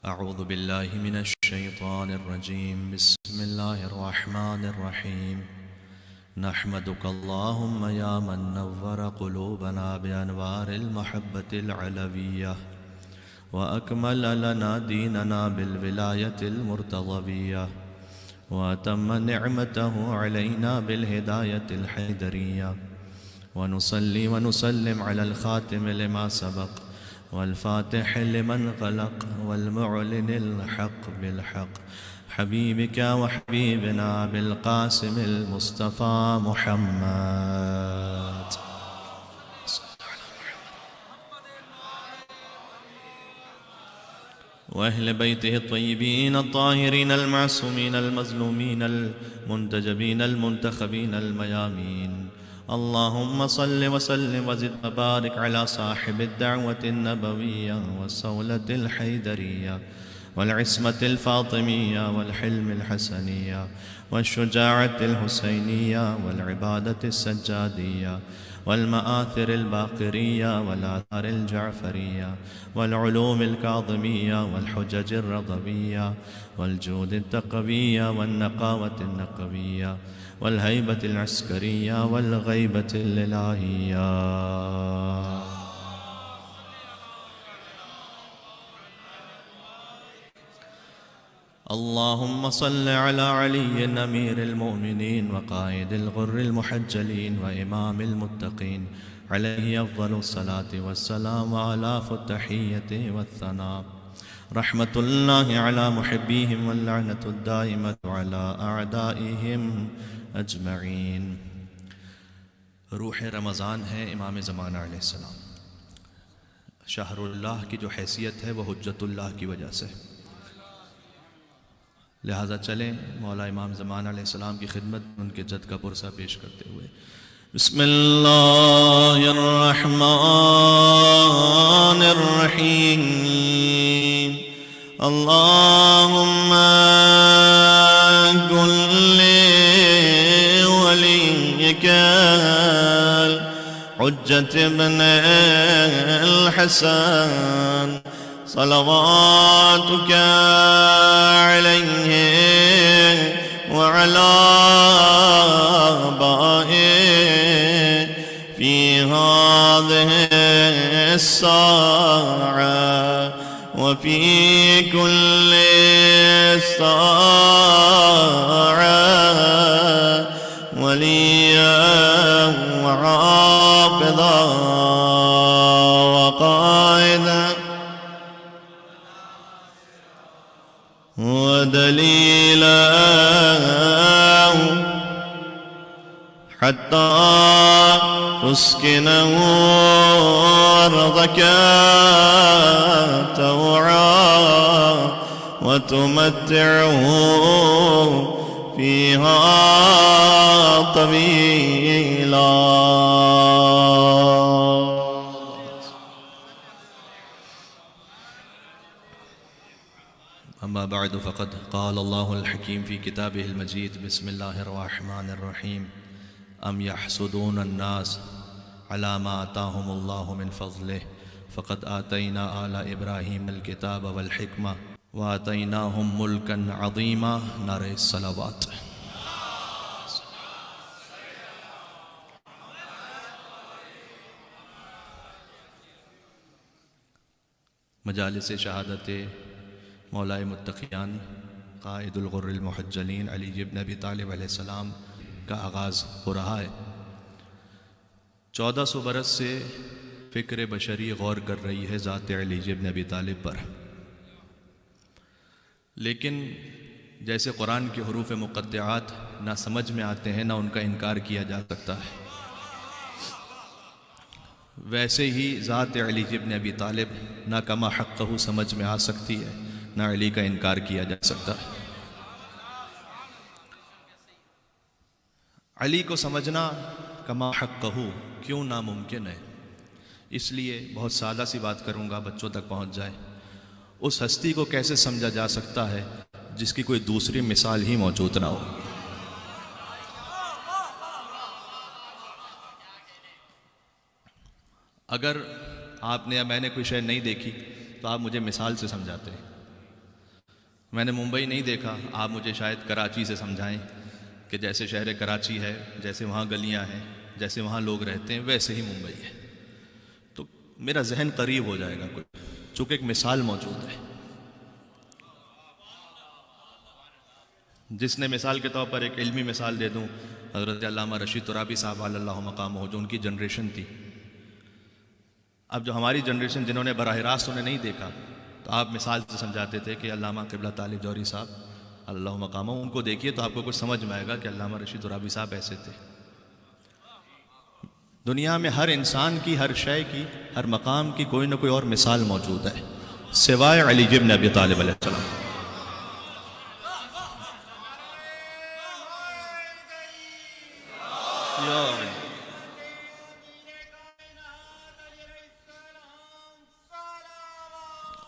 أعوذ بالله من الشيطان الرجيم. بسم الله الرحمن الرحيم. نحمدك اللهم يا من نور قلوبنا بأنوار المحبة العلوية، وأكمل لنا ديننا بالولاية المرتضوية، وأتم نعمته علينا بالهداية الحيدرية. ونصلي ونسلم على الخاتم لما سبق، والفاتح لمن غلق، والمعلن الحق بالحق، حبيبك وحبيبنا بالقاسم المصطفى محمد، وأهل بيته الطيبين الطاهرين المعصومين المظلومين المنتجبين المنتخبين الميامين. اللهم صل وسلم وزد وبارك على صاحب الدعوة النبوية والصولة الحيدرية والعصمة الفاطمية والحلم الحسنية والشجاعة الحسينية والعبادة السجادية والمآثر الباقرية والآثار الجعفرية والعلوم الكاظمية والحجج الرضوية والجود التقوية والنقاوة النقوية والهيبة العسكرية والغيبة الإلهية. اللهم صل على علي أمير المؤمنين وقائد الغر المحجلين وإمام المتقين، عليه أفضل الصلاة والسلام وآلاف التحية والثناء. رحمة الله على محبيهم واللعنة الدائمة على أعدائهم اجمعین. روح رمضان ہے امام زمانہ علیہ السلام. شہر اللہ کی جو حیثیت ہے وہ حجت اللہ کی وجہ سے، لہذا چلیں مولا امام زمانہ علیہ السلام کی خدمت ان کے جد کا پرسہ پیش کرتے ہوئے بسم اللہ الرحمن الرحیم. اللہم قل حجة ابن الحسن صلواتك عليه وعلى آبائه في هذه الساعة وفي كل ساعة وليا وحافظا وقائدا ودليلا حتى تسكنه أرضك توعا وتمتعه فيها طويلا. أما بعد فقد قال الله الحكيم في كتابه المجيد بسم الله الرحمن الرحيم. أم يحسدون الناس على ما آتاهم الله من فضله فقد آتينا آل إبراهيم الكتاب والحكمة وآتيناهم ملكا عظيما. نعرہ الصلوات. مجالس شہادت مولائے متقیان قائد الغر المحجلین علی بن ابی طالب علیہ السلام کا آغاز ہو رہا ہے. 1400 برس سے فکر بشری غور کر رہی ہے ذات علی بن ابی طالب پر، لیکن جیسے قرآن کے حروف مقطعات نہ سمجھ میں آتے ہیں نہ ان کا انکار کیا جا سکتا ہے، ویسے ہی ذات علی بن ابی طالب نہ کما حقہ سمجھ میں آ سکتی ہے نہ علی کا انکار کیا جا سکتا ہے. علی کو سمجھنا کما حقہ کیوں ناممکن ہے؟ اس لیے بہت سادہ سی بات کروں گا، بچوں تک پہنچ جائے. اس ہستی کو کیسے سمجھا جا سکتا ہے جس کی کوئی دوسری مثال ہی موجود نہ ہو؟ اگر آپ نے یا میں نے کوئی شے نہیں دیکھی تو آپ مجھے مثال سے سمجھاتے ہیں. میں نے ممبئی نہیں دیکھا، آپ مجھے شاید کراچی سے سمجھائیں کہ جیسے شہر کراچی ہے، جیسے وہاں گلیاں ہیں، جیسے وہاں لوگ رہتے ہیں، ویسے ہی ممبئی ہے، تو میرا ذہن قریب ہو جائے گا کوئی، چونکہ ایک مثال موجود ہے. جس نے مثال کے طور پر ایک علمی مثال دے دوں، حضرت علامہ رشید ترابی صاحب علی اللہ مقامہ، جو ان کی جنریشن تھی. اب جو ہماری جنریشن جنہوں نے براہ راست انہیں نہیں دیکھا، تو آپ مثال سے سمجھاتے تھے کہ علامہ قبلہ طالب جوہری صاحب اللہ مقامہ، ان کو دیکھیے تو آپ کو کچھ سمجھ میں آئے گا کہ علامہ رشید ترابی صاحب ایسے تھے. دنیا میں ہر انسان کی، ہر شے کی، ہر مقام کی کوئی نہ کوئی اور مثال موجود ہے سوائے علی بن ابی طالب علیہ السلام.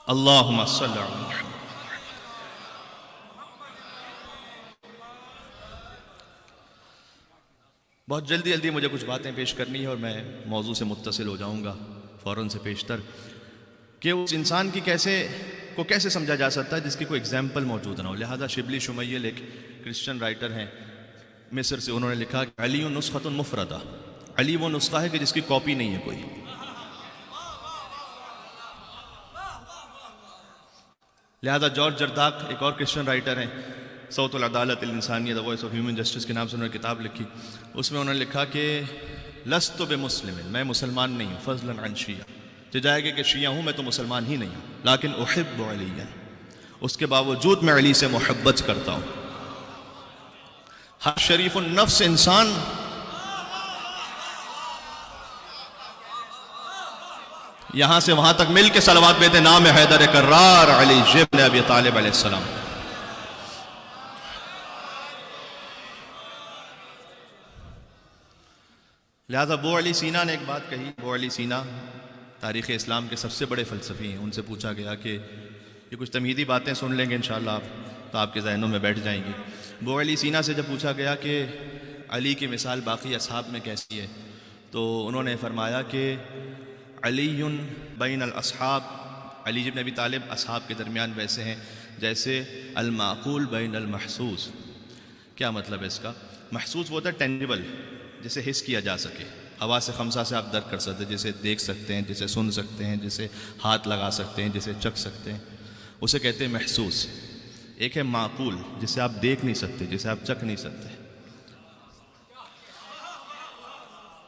اللہم صلی علی محمد. بہت جلدی مجھے کچھ باتیں پیش کرنی ہے اور میں موضوع سے متصل ہو جاؤں گا فوراً سے پیشتر، کہ اس انسان کی کیسے سمجھا جا سکتا ہے جس کی کوئی اگزامپل موجود نہ ہو. لہذا شبلی شمیل ایک کرسچن رائٹر ہیں مصر سے، انہوں نے لکھا کہ علی نسخۃ مفردہ، علی وہ نسخہ ہے کہ جس کی کاپی نہیں ہے کوئی. لہذا جارج جرداق ایک اور کرسچن رائٹر ہیں، صوت العدالت الانسانیہ، the voice of human justice کے نام سے انہوں نے کتاب لکھی. اس میں انہوں نے لکھا کہ لست بمسلم، میں مسلمان نہیں ہوں، فضلا عن شیعہ، جائے گا کہ شیعہ ہوں، میں تو مسلمان ہی نہیں ہوں، لیکن احب علیہ، اس کے باوجود میں علی سے محبت کرتا ہوں. ہر شریف النفس انسان یہاں سے وہاں تک مل کے صلوات بیتے نام حیدر کرار علی ابن ابی طالب علیہ السلام. لہذا بو علی سینا نے ایک بات کہی. بو علی سینا تاریخ اسلام کے سب سے بڑے فلسفی ہیں. ان سے پوچھا گیا کہ یہ کچھ تمہیدی باتیں سن لیں گے انشاءاللہ آپ تو آپ کے ذہنوں میں بیٹھ جائیں گی. بو علی سینا سے جب پوچھا گیا کہ علی کی مثال باقی اصحاب میں کیسی ہے، تو انہوں نے فرمایا کہ علی بین الاصحاب، علی ابن ابی طالب اصحاب کے درمیان ویسے ہیں جیسے المعقول بین المحسوس. کیا مطلب ہے اس کا؟ محسوس وہ ہوتا ہے ٹینجبل، جسے حس کیا جا سکے، حواس خمسہ سے آپ درک کر سکتے ہیں، جسے دیکھ سکتے ہیں، جسے سن سکتے ہیں، جسے ہاتھ لگا سکتے ہیں، جسے چکھ سکتے ہیں، اسے کہتے ہیں محسوس. ایک ہے معقول، جسے آپ دیکھ نہیں سکتے، جسے آپ چکھ نہیں سکتے.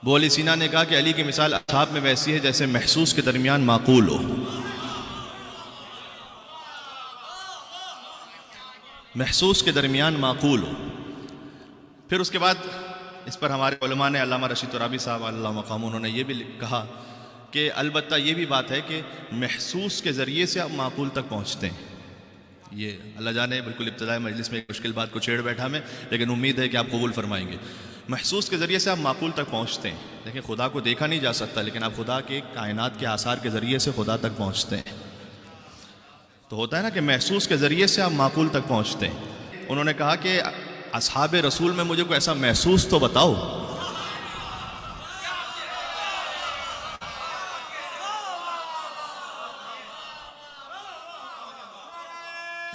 بو علی سینا نے کہا کہ علی کی مثال اصحاب میں ویسی ہے جیسے محسوس کے درمیان معقول ہو. محسوس کے درمیان معقول ہو. پھر اس کے بعد اس پر ہمارے علماء نے، علامہ رشید ترابی صاحب اللہ مقام، انہوں نے یہ بھی کہا کہ البتہ یہ بھی بات ہے کہ محسوس کے ذریعے سے آپ معقول تک پہنچتے ہیں. یہ اللہ جانے بالکل ابتدائی مجلس میں ایک مشکل بات کو چھیڑ بیٹھا میں، لیکن امید ہے کہ آپ قبول فرمائیں گے. محسوس کے ذریعے سے آپ معقول تک پہنچتے ہیں. دیکھیں خدا کو دیکھا نہیں جا سکتا، لیکن آپ خدا کے کائنات کے آثار کے ذریعے سے خدا تک پہنچتے ہیں. تو ہوتا ہے نا کہ محسوس کے ذریعے سے آپ معقول تک پہنچتے ہیں. انہوں نے کہا کہ اصحاب رسول میں مجھے کوئی ایسا محسوس تو بتاؤ.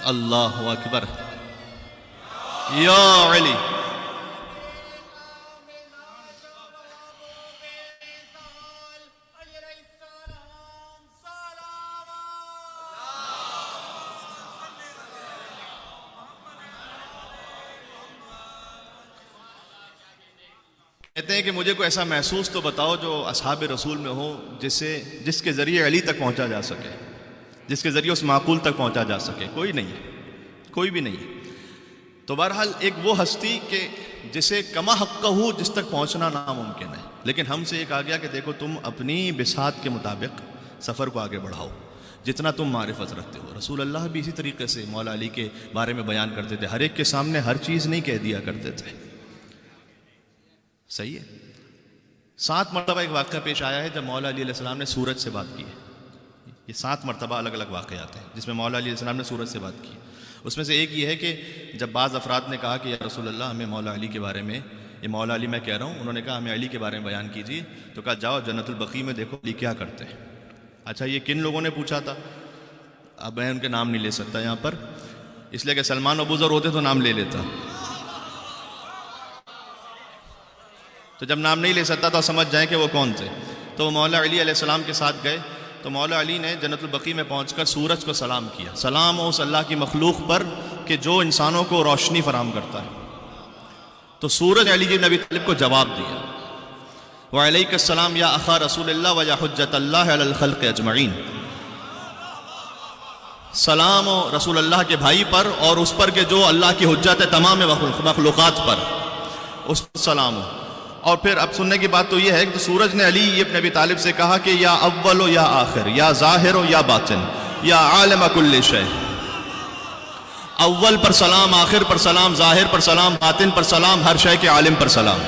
اللہ اکبر یا علی. کہتے ہیں کہ مجھے کوئی ایسا محسوس تو بتاؤ جو اصحاب رسول میں ہو، جس کے ذریعے علی تک پہنچا جا سکے، جس کے ذریعے اس معقول تک پہنچا جا سکے. کوئی نہیں ہے، کوئی بھی نہیں ہے. تو بہرحال ایک وہ ہستی کہ جسے کما حق ہو، جس تک پہنچنا ناممکن ہے. لیکن ہم سے ایک آ گیا کہ دیکھو تم اپنی بساط کے مطابق سفر کو آگے بڑھاؤ جتنا تم معرفت رکھتے ہو. رسول اللہ بھی اسی طریقے سے مولا علی کے بارے میں بیان کرتے تھے. ہر ایک کے سامنے ہر چیز نہیں کہہ دیا کرتے تھے. صحیح ہے. 7 مرتبہ ایک واقعہ پیش آیا ہے جب مولا علی علیہ السلام نے سورج سے بات کی ہے. یہ 7 مرتبہ الگ الگ واقعات ہیں جس میں مولا علی علیہ السلام نے سورج سے بات کی. اس میں سے ایک یہ ہے کہ جب بعض افراد نے کہا کہ یا رسول اللہ ہمیں مولا علی کے بارے میں، یہ مولا علی میں کہہ رہا ہوں، انہوں نے کہا ہمیں علی کے بارے میں بیان کیجیے. تو کہا جاؤ جنت البقیع میں دیکھو علی کیا کرتے ہیں. اچھا یہ کن لوگوں نے پوچھا تھا؟ اب میں ان کے نام نہیں لے سکتا یہاں پر. اس لیے کہ سلمان ابو ذر ہوتے تو نام لے لیتا، تو جب نام نہیں لے سکتا تو سمجھ جائیں کہ وہ کون تھے۔ تو وہ مولا علی علیہ السلام کے ساتھ گئے، تو مولا علی نے جنت البقیع میں پہنچ کر سورج کو سلام کیا، سلام ہو اس اللہ کی مخلوق پر کہ جو انسانوں کو روشنی فراہم کرتا ہے۔ تو سورج علی بن ابی طالب کو جواب دیا، وعلیک السلام یا اخا رسول اللہ و یا حجت اللہ علی الخلق اجمعین، سلام ہو رسول اللہ کے بھائی پر اور اس پر کہ جو اللہ کی حجت ہے تمام مخلوقات پر، اس پر سلام ہو۔ اور پھر اب سننے کی بات تو یہ ہے کہ سورج نے علی ابن ابی طالب سے کہا کہ یا اول و یا آخر، یا ظاہر و یا باطن، یا عالم کل شے، اول پر سلام، آخر پر سلام، ظاہر پر سلام، باطن پر سلام، ہر شے کے عالم پر سلام۔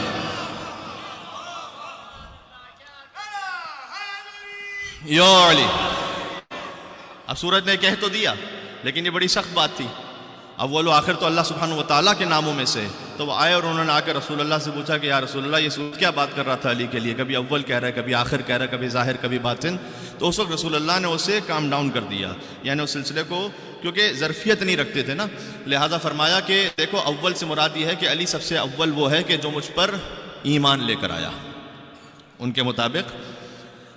یا علی، اب سورج نے کہہ تو دیا لیکن یہ بڑی سخت بات تھی، اول و آخر تو اللہ سبحانہ و تعالیٰ کے ناموں میں سے۔ تو وہ آئے اور انہوں نے آ کر رسول اللہ سے پوچھا کہ یا رسول اللہ یہ سورج کیا بات کر رہا تھا علی کے لیے، کبھی اول کہہ رہا ہے، کبھی آخر کہہ رہا ہے، کبھی ظاہر، کبھی باطن۔ تو اس وقت رسول اللہ نے اسے کام ڈاؤن کر دیا، یعنی اس سلسلے کو، کیونکہ ظرفیت نہیں رکھتے تھے نا، لہذا فرمایا کہ دیکھو اول سے مراد یہ ہے کہ علی سب سے اول وہ ہے کہ جو مجھ پر ایمان لے کر آیا۔ ان کے مطابق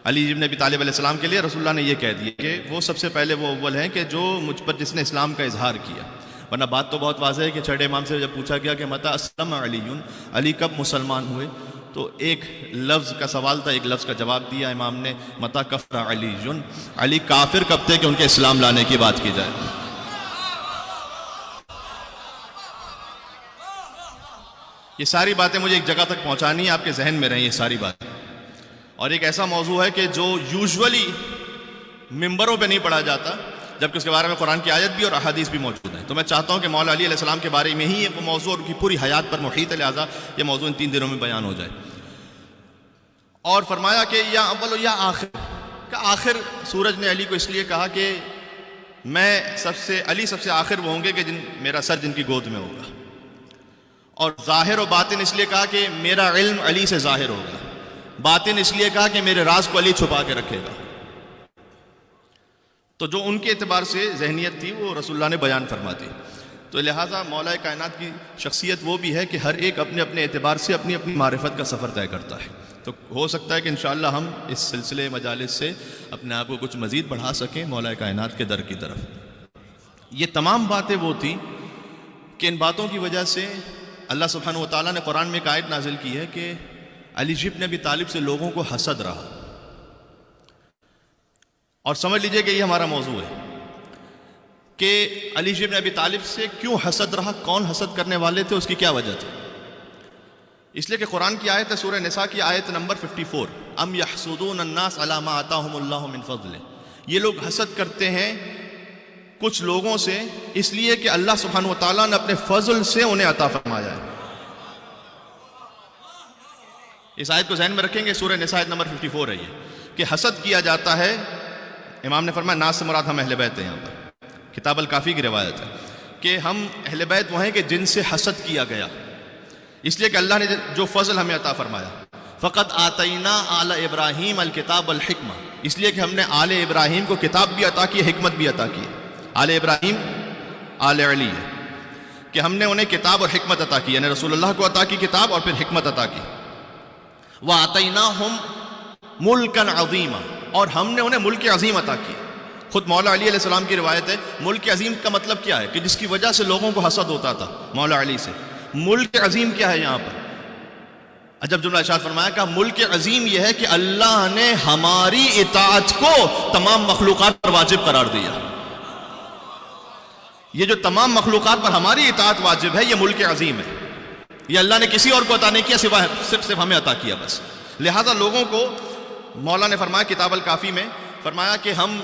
علی ابن ابی طالب علیہ السلام کے لیے رسول اللہ نے یہ کہہ دیا کہ وہ سب سے پہلے وہ اول ہیں کہ جو مجھ پر جس نے اسلام کا اظہار کیا۔ ورنہ بات تو بہت واضح ہے کہ چھٹے امام سے جب پوچھا گیا کہ متى اسلم علی، علی کب مسلمان ہوئے، تو ایک لفظ کا سوال تھا، ایک لفظ کا جواب دیا امام نے، متى کفر علی، علی کافر کب تھے کہ ان کے اسلام لانے کی بات کی جائے۔ یہ ساری باتیں مجھے ایک جگہ تک پہنچانی ہے، آپ کے ذہن میں رہیں یہ ساری باتیں، اور ایک ایسا موضوع ہے کہ جو یوزولی ممبروں پہ نہیں پڑھا جاتا، جبکہ اس کے بارے میں قرآن کی آیت بھی اور احادیث بھی موجود ہیں۔ تو میں چاہتا ہوں کہ مولا علی علیہ السلام کے بارے میں ہی یہ موضوع اور ان کی پوری حیات پر محیط ہے، لہٰذا یہ موضوع ان 3 دنوں میں بیان ہو جائے۔ اور فرمایا کہ یا اول و یا آخر، کہ آخر سورج نے علی کو اس لیے کہا کہ علی سب سے آخر وہ ہوں گے کہ میرا سر جن کی گود میں ہوگا، اور ظاہر و باطن اس لیے کہا کہ میرا علم علی سے ظاہر ہوگا، باطن اس لیے کہا کہ میرے راز کو علی چھپا کے رکھے گا۔ تو جو ان کے اعتبار سے ذہنیت تھی وہ رسول اللہ نے بیان فرما دی۔ تو لہٰذا مولا کائنات کی شخصیت وہ بھی ہے کہ ہر ایک اپنے اپنے اعتبار سے اپنی اپنی معرفت کا سفر طے کرتا ہے۔ تو ہو سکتا ہے کہ انشاءاللہ ہم اس سلسلے مجالس سے اپنے آپ کو کچھ مزید بڑھا سکیں مولا کائنات کے در کی طرف۔ یہ تمام باتیں وہ تھیں کہ ان باتوں کی وجہ سے اللہ سبحانہ و تعالیٰ نے قرآن میں ایک آیت نازل کی ہے کہ علی ابن ابی طالب سے لوگوں کو حسد رہا۔ اور سمجھ لیجئے کہ یہ ہمارا موضوع ہے کہ علی ابن ابی طالب سے کیوں حسد رہا، کون حسد کرنے والے تھے، اس کی کیا وجہ تھی۔ اس لیے کہ قرآن کی آیت ہے سورہ نساء کی آیت نمبر 54، ام یحسدون الناس علی ما آتاہم اللہ من فضلہ، یہ لوگ حسد کرتے ہیں کچھ لوگوں سے اس لیے کہ اللہ سبحانہ و تعالیٰ نے اپنے فضل سے انہیں عطا فرمایا ہے۔ اس آیت کو ذہن میں رکھیں گے، سورہ نساء آیت نمبر 54 ہے یہ، کہ حسد کیا جاتا ہے۔ امام نے فرمایا ناس سے مراد ہم اہل بیت ہیں، یہاں پر کتاب الکافی کی روایت ہے کہ ہم اہل بیت وہ ہیں کہ جن سے حسد کیا گیا، اس لیے کہ اللہ نے جو فضل ہمیں عطا فرمایا، فقط آتینا آل ابراہیم الکتاب والحکمہ، اس لیے کہ ہم نے آل ابراہیم کو کتاب بھی عطا کی، حکمت بھی عطا کی۔ آل ابراہیم آل علی ہے کہ ہم نے انہیں کتاب اور حکمت عطا کی، یعنی رسول اللہ کو عطا کی کتاب اور پھر حکمت عطا کی۔ وَآتَيْنَاهُمْ مُلْكًا عَظِيمًا، اور ہم نے انہیں ملک عظیم عطا کی۔ خود مولا علی علیہ السلام کی روایت ہے، ملک عظیم کا مطلب کیا ہے کہ جس کی وجہ سے لوگوں کو حسد ہوتا تھا مولا علی سے۔ ملک عظیم کیا ہے یہاں پر؟ عجب جملہ ارشاد فرمایا کہ ملک عظیم یہ ہے کہ اللہ نے ہماری اطاعت کو تمام مخلوقات پر واجب قرار دیا۔ یہ جو تمام مخلوقات پر ہماری اطاعت واجب ہے، یہ ملک عظیم ہے، یہ اللہ نے کسی اور کو عطا نہیں کیا، صرف ہمیں عطا کیا بس۔ لہذا لوگوں کو مولا نے فرمایا کتاب الکافی میں، فرمایا کہ ہم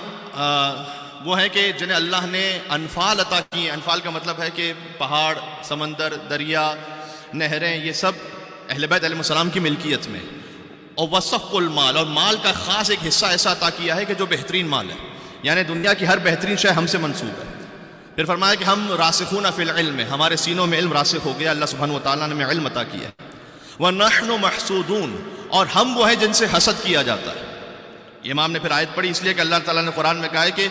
وہ ہیں کہ جنہیں اللہ نے انفال عطا کی۔ انفال کا مطلب ہے کہ پہاڑ، سمندر، دریا، نہریں، یہ سب اہل بیت علیہ السلام کی ملکیت میں۔ اور وصف المال، اور مال کا خاص ایک حصہ ایسا عطا کیا ہے کہ جو بہترین مال ہے، یعنی دنیا کی ہر بہترین شے ہم سے منسوب ہے۔ پھر فرمایا کہ ہم راسخون فی العلم، ہمارے سینوں میں علم راسخ ہو گیا، اللہ سبحانہ و تعالیٰ نے ہمیں علم عطا کیا۔ وَنَحْنُ مَحْسُودُونَ، اور ہم وہ ہیں جن سے حسد کیا جاتا ہے۔ امام نے پھر آیت پڑھی اس لیے کہ اللہ تعالیٰ نے قرآن میں کہا ہے کہ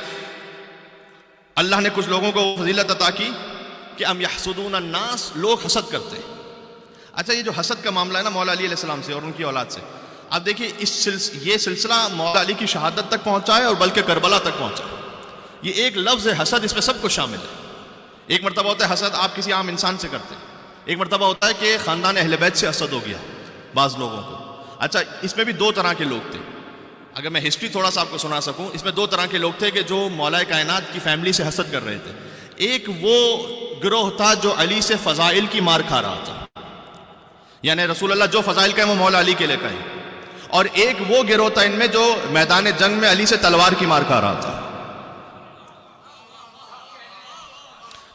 اللہ نے کچھ لوگوں کو فضیلت عطا کی کہ ام یحسدون الناس، لوگ حسد کرتے ہیں۔ اچھا، یہ جو حسد کا معاملہ ہے نا مولا علی علیہ السلام سے اور ان کی اولاد سے، آپ دیکھیے یہ سلسلہ مولا علی کی شہادت تک پہنچا ہے اور بلکہ کربلا تک پہنچا ہے۔ یہ ایک لفظ ہے حسد، اس میں سب کچھ شامل ہے۔ ایک مرتبہ ہوتا ہے حسد آپ کسی عام انسان سے کرتے ہیں، ایک مرتبہ ہوتا ہے کہ خاندان اہل بیت سے حسد ہو گیا بعض لوگوں کو۔ اچھا، اس میں بھی دو طرح کے لوگ تھے، اگر میں ہسٹری تھوڑا سا آپ کو سنا سکوں، اس میں دو طرح کے لوگ تھے کہ جو مولا کائنات کی فیملی سے حسد کر رہے تھے۔ ایک وہ گروہ تھا جو علی سے فضائل کی مار کھا رہا تھا، یعنی رسول اللہ جو فضائل کہیں وہ مولا علی کے لے کہیں، اور ایک وہ گروہ تھا ان میں جو میدان جنگ میں علی سے تلوار کی مار کھا رہا تھا۔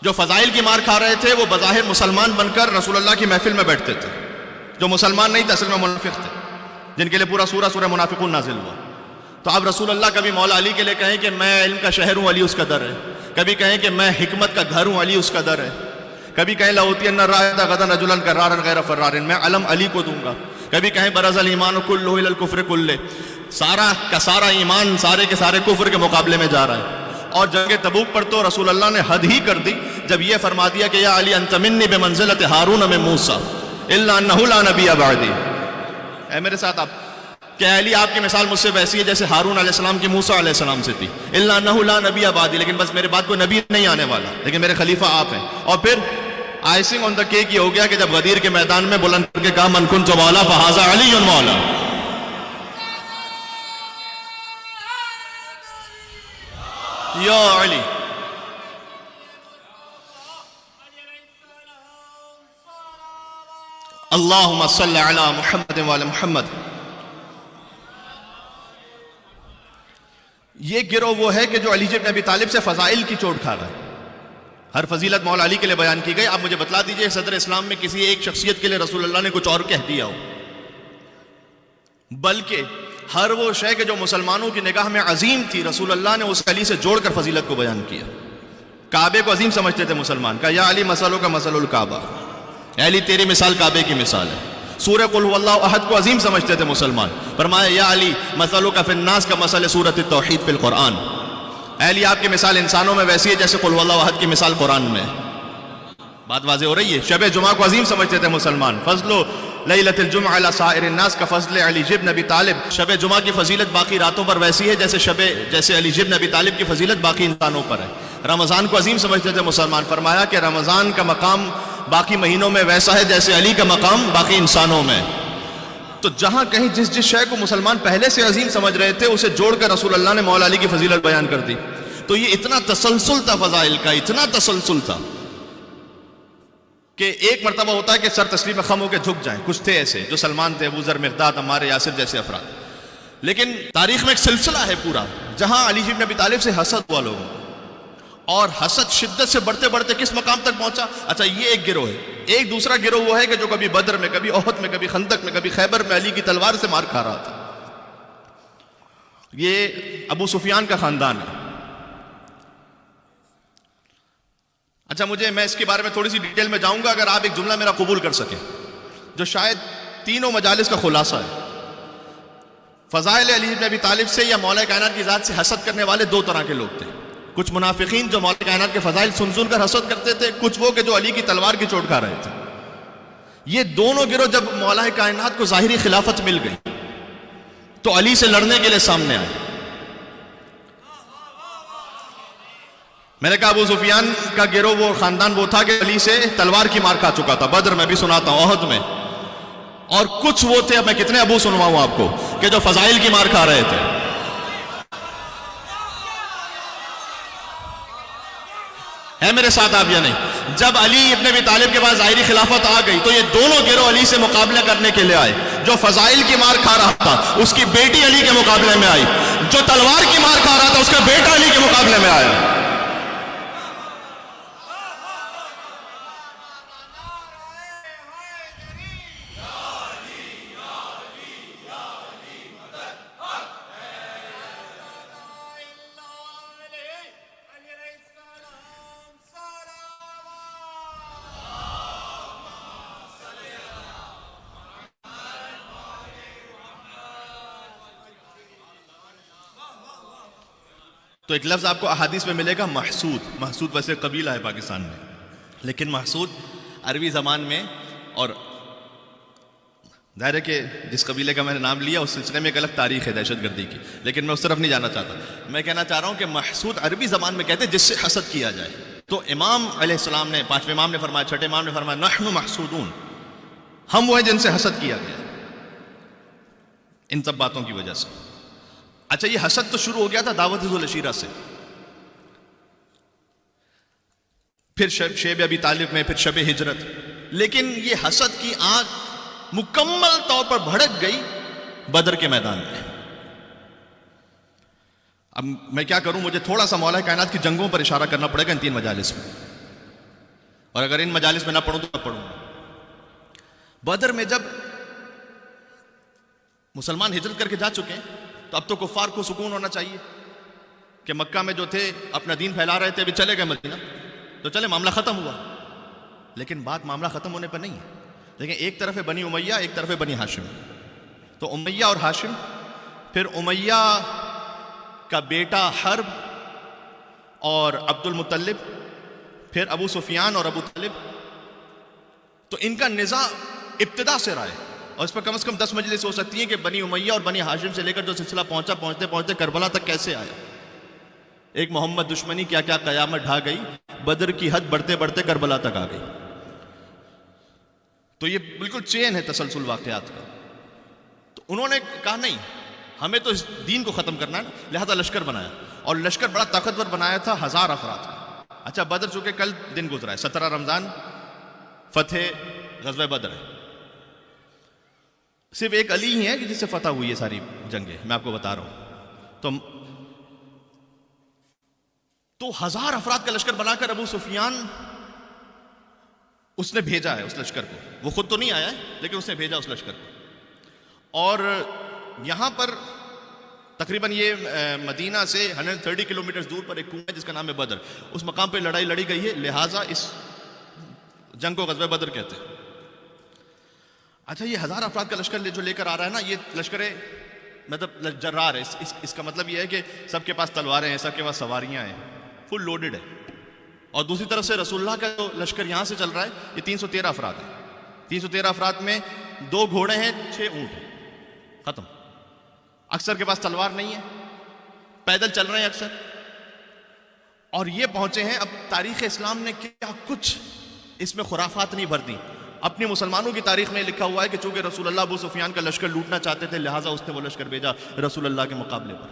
جو فضائل کی مار کھا رہے تھے وہ بظاہر مسلمان بن کر رسول اللہ کی محفل میں بیٹھتے تھے، جو مسلمان نہیں تھے اصل میں منافق تھے، جن کے لیے پورا سورہ منافقون نازل ہوا۔ تو اب رسول اللہ کبھی مولا علی کے لیے کہیں کہ میں علم کا شہر ہوں، علی اس کا در ہے، کبھی کہیں کہ میں حکمت کا گھر ہوں، علی اس کا در ہے، کبھی کہیں لأوتین الرایۃ غدا رجلا کرارا غیر فرار، میں علم علی کو دوں گا، کبھی کہیں برز الایمان کلہ الی الکفر کلہ، سارا کا سارا ایمان سارے کے سارے کفر کے مقابلے میں جا رہا ہے۔ اور جنگ تبوک پر تو رسول اللہ نے حد ہی کر دی جب یہ فرما دیا کہ یا علی انت منی بمنزلۃ ہارون من موسیٰ الا انہ لا نبی بعدی، اے میرے ساتھ آپ کہ علی آپ کی مثال مجھ سے ویسی ہے جیسے ہارون علیہ السلام کی موسیٰ علیہ السلام سے تھی، الا انہ لا نبی بعدی، لیکن بس میرے بعد کوئی نبی نہیں آنے والا، لیکن میرے خلیفہ آپ ہیں۔ اور پھر آئسنگ آن دا کیک یہ ہو گیا کہ جب غدیر کے میدان میں بلند کر کے کہا من کنت مولا فہذا علی مولا۔ یا علی، اللہم صلی علی محمد وعلی محمد۔ یہ گروہ وہ ہے کہ جو علی بن ابی طالب سے فضائل کی چوٹ کھا رہا ہے۔ ہر فضیلت مولا علی کے لیے بیان کی گئی۔ آپ مجھے بتلا دیجئے صدر اسلام میں کسی ایک شخصیت کے لیے رسول اللہ نے کچھ اور کہہ دیا ہو، بلکہ ہر وہ شے کہ جو مسلمانوں کی نگاہ میں عظیم تھی رسول اللہ نے اس علی سے جوڑ کر فضیلت کو بیان کیا۔ کعبے کو عظیم سمجھتے تھے مسلمان، کہا یا علی مثلوں کا مثل الکعبہ، اے علی تیری مثال کعبے کی مثال ہے۔ سورہ قل هو اللہ احد کو عظیم سمجھتے تھے مسلمان، فرمایا یا علی مثلوں کا فی الناس کا مثل سورۃ التوحید فی القرآن، اے علی آپ کی مثال انسانوں میں ویسی ہے جیسے قل هو اللہ احد کی مثال قرآن میں۔ بات واضح ہو رہی ہے۔ شب جمعہ کو عظیم سمجھتے تھے مسلمان، فضل لیلۃ الجمعہ علی سائر الناس کا فضل علی بن ابی طالب، شب جمعہ کی فضیلت باقی راتوں پر ویسی ہے جیسے علی بن ابی طالب کی فضیلت باقی انسانوں پر ہے۔ رمضان کو عظیم سمجھتے تھے مسلمان، فرمایا کہ رمضان کا مقام باقی مہینوں میں ویسا ہے جیسے علی کا مقام باقی انسانوں میں۔ تو جہاں کہیں جس شے کو مسلمان پہلے سے عظیم سمجھ رہے تھے اسے جوڑ کر رسول اللہ نے مولا علی کی فضیلت بیان کر دی۔ تو یہ اتنا تسلسل تھا فضائل کا، اتنا تسلسل تھا کہ ایک مرتبہ ہوتا ہے کہ سر تسلیم خم ہو کے جھک جائیں، کچھ تھے ایسے جو سلمان تھے، ابو ذر، مقداد، عمار یاسر جیسے افراد، لیکن تاریخ میں ایک سلسلہ ہے پورا جہاں علی بن ابی طالب سے حسد ہوا لوگوں، اور حسد شدت سے بڑھتے بڑھتے کس مقام تک پہنچا۔ اچھا، یہ ایک گروہ ہے۔ ایک دوسرا گروہ وہ ہے کہ جو کبھی بدر میں، کبھی احد میں، کبھی خندق میں، کبھی خیبر میں علی کی تلوار سے مار کھا رہا تھا۔ یہ ابو سفیان کا خاندان ہے۔ اچھا، میں اس کے بارے میں تھوڑی سی ڈیٹیل میں جاؤں گا اگر آپ ایک جملہ میرا قبول کر سکیں جو شاید تینوں مجالس کا خلاصہ ہے۔ فضائل علی بن ابی طالب سے یا مولا کائنات کی ذات سے حسد کرنے والے دو طرح کے لوگ تھے۔ کچھ منافقین جو مولا کائنات کے فضائل سن کر حسد کرتے تھے، کچھ وہ کہ جو علی کی تلوار کی چوٹ کھا رہے تھے۔ یہ دونوں گروہ جب مولا کائنات کو ظاہری خلافت مل گئی تو علی سے لڑنے کے لیے سامنے آئے۔ میں نے کہا ابو سفیان کا گروہ وہ خاندان وہ تھا کہ علی سے تلوار کی مار کھا چکا تھا، بدر میں بھی سناتا ہوں، احد میں، اور کچھ وہ تھے، اب میں کتنے ابو سنواؤں آپ کو، کہ جو فضائل کی مار کھا رہے تھے۔ ہے میرے ساتھ آپ یا نہیں؟ جب علی ابن ابی طالب کے پاس ظاہری خلافت آ گئی تو یہ دونوں گروہ علی سے مقابلہ کرنے کے لیے آئے۔ جو فضائل کی مار کھا رہا تھا اس کی بیٹی علی کے مقابلے میں آئی، جو تلوار کی مار کھا رہا تھا اس کا بیٹا علی کے مقابلے میں آیا۔ تو ایک لفظ آپ کو احادیث میں ملے گا محسود. محسود ویسے قبیلہ ہے پاکستان میں، لیکن محسود عربی زبان میں، اور ظاہر ہے کہ جس قبیلے کا میں نے نام لیا اس سلسلے میں ایک الگ تاریخ ہے دہشت گردی کی، لیکن میں اس طرف نہیں جانا چاہتا. میں کہنا چاہ رہا ہوں کہ محسود عربی زبان میں کہتے ہیں جس سے حسد کیا جائے. تو امام علیہ السلام نے، پانچویں امام نے فرمایا، چھٹے امام نے فرمایا نحن محسودون، ہم وہ ہیں جن سے حسد کیا گیا ان سب باتوں کی وجہ سے. اچھا، یہ حسد تو شروع ہو گیا تھا دعوت ذو العشیرہ سے، پھر شیب ابی طالب میں، پھر شب ہجرت. لیکن یہ حسد کی آگ مکمل طور پر بھڑک گئی بدر کے میدان میں. اب میں کیا کروں، مجھے تھوڑا سا مولا کائنات کی جنگوں پر اشارہ کرنا پڑے گا ان 3 مجالس میں، اور اگر ان مجالس میں نہ پڑھوں تو کب پڑھوں. بدر میں جب مسلمان ہجرت کر کے جا چکے ہیں تو اب تو کفار کو سکون ہونا چاہیے کہ مکہ میں جو تھے اپنا دین پھیلا رہے تھے، ابھی چلے گئے مدینہ تو چلے معاملہ ختم ہوا. لیکن بات معاملہ ختم ہونے پر نہیں ہے. لیکن ایک طرف ہے بنی امیہ، ایک طرف ہے بنی ہاشم. تو امیہ اور ہاشم، پھر امیہ کا بیٹا حرب اور عبد المطلب، پھر ابو سفیان اور ابو طالب. تو ان کا نزاع ابتدا سے رہا ہے، اور اس پر کم از کم 10 مجلس ہو سکتی ہیں کہ بنی امیہ اور بنی ہاشم سے لے کر جو سلسلہ پہنچتے پہنچتے کربلا تک کیسے آیا. ایک محمد دشمنی کیا کیا قیامت ڈھا گئی، بدر کی حد بڑھتے بڑھتے کربلا تک آ گئی. تو یہ بالکل چین ہے تسلسل واقعات کا. تو انہوں نے کہا نہیں، ہمیں تو اس دین کو ختم کرنا ہے، لہذا لشکر بنایا، اور لشکر بڑا طاقتور بنایا تھا، 1000 افراد کا. اچھا، بدر چونکہ کل دن گزرا ہے، 17 رمضان فتح غزوہ بدر ہے. صرف ایک علی ہی ہے کہ جس سے فتح ہوئی ہے ساری جنگیں، میں آپ کو بتا رہا ہوں. تو 1000 افراد کا لشکر بنا کر ابو سفیان اس نے بھیجا ہے اس لشکر کو. وہ خود تو نہیں آیا ہے لیکن اس نے بھیجا اس لشکر کو. اور یہاں پر تقریباً یہ مدینہ سے 130 کلومیٹر دور پر ایک کنواں ہے جس کا نام ہے بدر. اس مقام پہ لڑائی لڑی گئی ہے، لہٰذا اس جنگ کو غزوہ بدر کہتے ہیں. اچھا، یہ 1000 افراد کا لشکر جو لے کر آ رہا ہے نا، یہ لشکر مطلب جرار ہے. اس کا مطلب یہ ہے کہ سب کے پاس تلواریں ہیں، سب کے پاس سواریاں ہیں، فل لوڈڈ ہے. اور دوسری طرف سے رسول اللہ کا جو لشکر یہاں سے چل رہا ہے یہ 313 افراد ہے. 313 افراد میں 2 گھوڑے ہیں، 6 اونٹ ہیں، ختم. اکثر کے پاس تلوار نہیں ہے، پیدل چل رہے ہیں اکثر. اور یہ پہنچے ہیں. اب تاریخ اسلام نے کیا کچھ اس میں خرافات نہیں بھر دی. اپنی مسلمانوں کی تاریخ میں لکھا ہوا ہے کہ چونکہ رسول اللہ ابو سفیان کا لشکر لوٹنا چاہتے تھے، لہٰذا اس نے وہ لشکر بھیجا رسول اللہ کے مقابلے پر.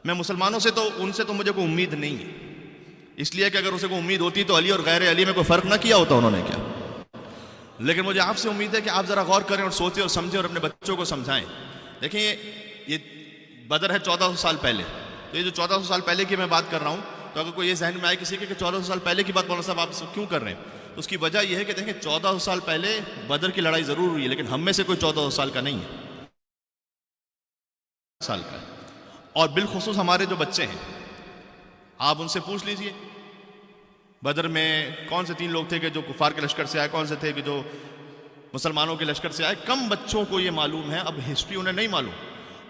میں مسلمانوں سے تو ان سے تو مجھے کوئی امید نہیں ہے، اس لیے کہ اگر اسے کوئی امید ہوتی تو علی اور غیر علی میں کوئی فرق نہ کیا ہوتا انہوں نے کیا. لیکن مجھے آپ سے امید ہے کہ آپ ذرا غور کریں اور سوچیں اور سمجھیں اور اپنے بچوں کو سمجھائیں. دیکھیں، یہ بدر ہے 1400 سال پہلے. تو یہ جو 1400 سال پہلے کی میں بات کر رہا ہوں، تو اگر کوئی یہ ذہن میں آئے کسی کے کہ 1400 سال پہلے کی بات مولانا صاحب آپ کیوں کر رہے ہیں، تو اس کی وجہ یہ ہے کہ دیکھیں 1400 سال پہلے بدر کی لڑائی ضرور ہوئی ہے، لیکن ہم میں سے کوئی 1400 سال کا نہیں ہے، سال کا. اور بالخصوص ہمارے جو بچے ہیں، آپ ان سے پوچھ لیجئے بدر میں کون سے 3 لوگ تھے کہ جو کفار کے لشکر سے آئے، کون سے تھے کہ جو مسلمانوں کے لشکر سے آئے. کم بچوں کو یہ معلوم ہے. اب ہسٹری انہیں نہیں معلوم،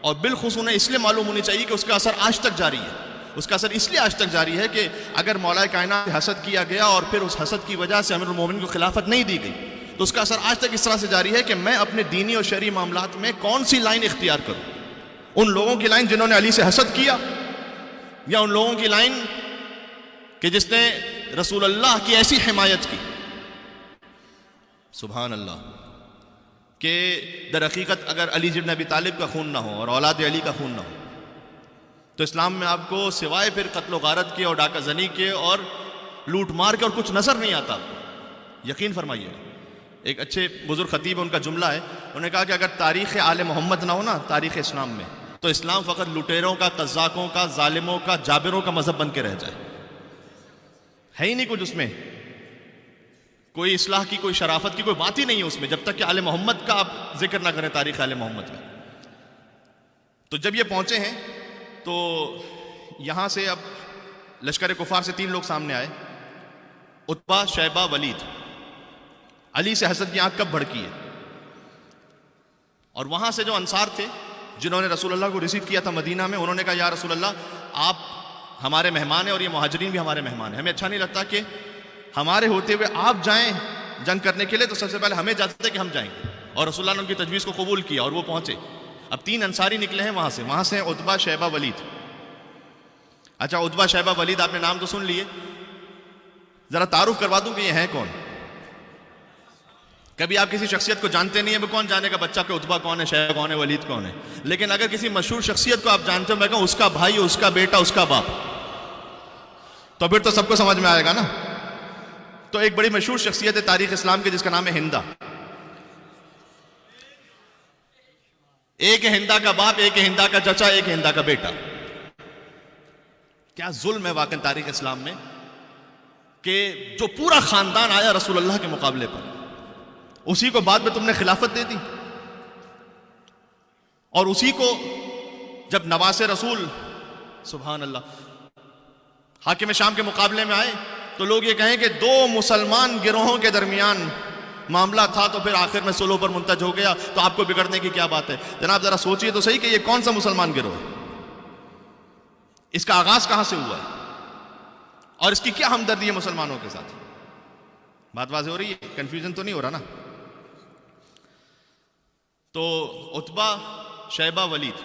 اور بالخصوص انہیں اس لیے معلوم ہونی چاہیے کہ اس کا اثر آج تک جاری ہے. اس کا اثر اس لیے آج تک جاری ہے کہ اگر مولا کائنات سے حسد کیا گیا اور پھر اس حسد کی وجہ سے امیر المومنین کو خلافت نہیں دی گئی، تو اس کا اثر آج تک اس طرح سے جاری ہے کہ میں اپنے دینی اور شرعی معاملات میں کون سی لائن اختیار کروں. ان لوگوں کی لائن جنہوں نے علی سے حسد کیا، یا ان لوگوں کی لائن کہ جس نے رسول اللہ کی ایسی حمایت کی، سبحان اللہ، کہ در حقیقت اگر علی بن ابی طالب کا خون نہ ہو اور اولاد علی کا خون نہ ہو تو اسلام میں آپ کو سوائے پھر قتل و غارت کے اور ڈاکہ زنی کے اور لوٹ مار کے اور کچھ نظر نہیں آتا. یقین فرمائیے. ایک اچھے بزرگ خطیب ان کا جملہ ہے، انہوں نے کہا کہ اگر تاریخ آل محمد نہ ہو نا تاریخ اسلام میں، تو اسلام فقط لٹیروں کا، قذاقوں کا، ظالموں کا، جابروں کا مذہب بن کے رہ جائے. ہے ہی نہیں کچھ اس میں، کوئی اصلاح کی، کوئی شرافت کی کوئی بات ہی نہیں ہے اس میں، جب تک کہ آل محمد کا آپ ذکر نہ کریں تاریخ آل محمد میں. تو جب یہ پہنچے ہیں تو یہاں سے اب لشکر کفار سے 3 لوگ سامنے آئے، عتبہ، شیبہ، ولید. علی سے حسد کی آنکھ کب بھڑکی ہے. اور وہاں سے جو انصار تھے جنہوں نے رسول اللہ کو ریسیو کیا تھا مدینہ میں، انہوں نے کہا یا رسول اللہ آپ ہمارے مہمان ہیں اور یہ مہاجرین بھی ہمارے مہمان ہیں. ہمیں اچھا نہیں لگتا کہ ہمارے ہوتے ہوئے آپ جائیں جنگ کرنے کے لیے, تو سب سے پہلے ہمیں اجازت ہے کہ ہم جائیں گے. اور رسول اللہ نے ان کی تجویز کو قبول کیا اور وہ پہنچے. اب 3 انصاری نکلے ہیں وہاں سے عتبہ, شیبہ, ولید. اچھا عتبہ, شیبہ, ولید آپ نے نام تو سن لیے, ذرا تعارف کروا دوں کہ یہ ہیں کون. کبھی آپ کسی شخصیت کو جانتے نہیں ہیں, کون جانے کا بچہ کہ عتبہ کون ہے, شیبہ کون ہے, ولید کون ہے. لیکن اگر کسی مشہور شخصیت کو آپ جانتے ہو, میں کہوں اس کا بھائی, اس کا بیٹا, اس کا باپ, تو پھر تو سب کو سمجھ میں آئے گا نا. تو ایک بڑی مشہور شخصیت ہے تاریخ اسلام کی جس کا نام ہے ہندا. ایک ہے ہندا کا باپ, ایک ہے ہندا کا چچا, ایک ہے ہندا کا بیٹا. کیا ظلم ہے واقعی تاریخ اسلام میں کہ جو پورا خاندان آیا رسول اللہ کے مقابلے پر, اسی کو بعد میں تم نے خلافت دے دی. اور اسی کو جب نواس رسول سبحان اللہ حاکم شام کے مقابلے میں آئے تو لوگ یہ کہیں کہ 2 مسلمان گروہوں کے درمیان معاملہ تھا تو پھر آخر میں صلح پر منتج ہو گیا, تو آپ کو بگڑنے کی کیا بات ہے. جناب ذرا سوچئے تو صحیح کہ یہ کون سا مسلمان گروہ ہے, اس کا آغاز کہاں سے ہوا ہے, اور اس کی کیا ہمدردی ہے مسلمانوں کے ساتھ. بات واضح ہو رہی ہے, کنفیوژن تو نہیں ہو رہا نا. تو عتبہ, شیبہ, ولید,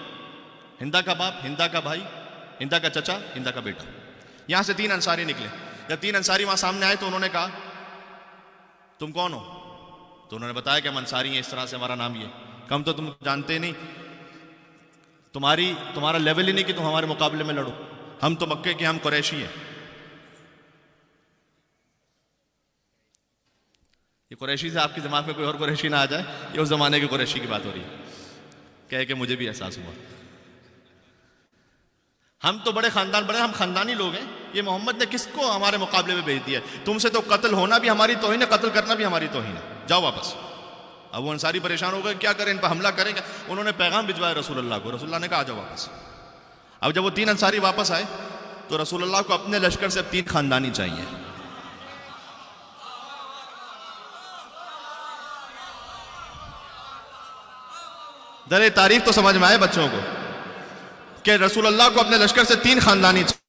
ہندا کا باپ, ہندا کا بھائی, ہندا کا چچا, ہندا کا بیٹا. یہاں سے 3 انصاری نکلے. جب 3 انصاری وہاں سامنے آئے تو انہوں نے کہا تم کون ہو؟ تو انہوں نے بتایا کہ ہم انصاری ہیں, اس طرح سے ہمارا نام یہ. کم تو تم جانتے نہیں, تمہارا لیول ہی نہیں کہ تم ہمارے مقابلے میں لڑو. ہم تو مکے کے, ہم قریشی ہیں. یہ قریشی سے آپ کے دماغ میں کوئی اور قریشی نہ آ جائے, یہ اس زمانے کے قریشی کی بات ہو رہی ہے. کہے کہ مجھے بھی احساس ہوا, ہم تو بڑے خاندان, بڑے ہم خاندانی لوگ ہیں. یہ محمد نے کس کو ہمارے مقابلے میں بھیج دیا ہے؟ تم سے تو قتل ہونا بھی ہماری توہین ہے, قتل کرنا بھی ہماری توہین ہے, جاؤ واپس. اب وہ انصاری پریشان ہو گئے, کیا کریں, ان پر حملہ کریں کیا. انہوں نے پیغام بھجوایا رسول اللہ کو. رسول اللہ نے کہا آ جاؤ واپس. اب جب وہ 3 انصاری واپس آئے تو رسول اللہ کو اپنے لشکر سے اب 3 خاندانی چاہیے. در تاریخ تو سمجھ میں آئے بچوں کو کہ رسول اللہ کو اپنے لشکر سے 3 خاندانی چاہیے.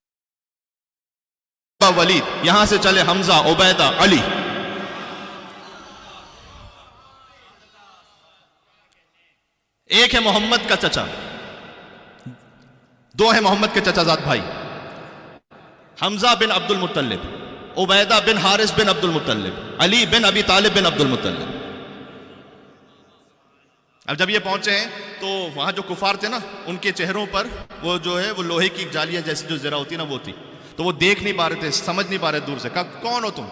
ولید, یہاں سے چلے حمزہ, عبیدہ, علی. ایک ہے محمد کا چچا, 2 ہے محمد کے چچا زاد بھائی, حمزہ بن عبد المطلب, عبیدہ بن حارث بن عبد المطلب, علی بن ابی طالب بن عبد المطلب. اب جب یہ پہنچے ہیں تو وہاں جو کفار تھے نا, ان کے چہروں پر وہ جو ہے وہ لوہے کی جالیاں جیسی جو زرہ ہوتی نا وہ تھی, تو وہ دیکھ نہیں پا رہے تھے, سمجھ نہیں پا رہے دور سے. کہا کون ہو تم؟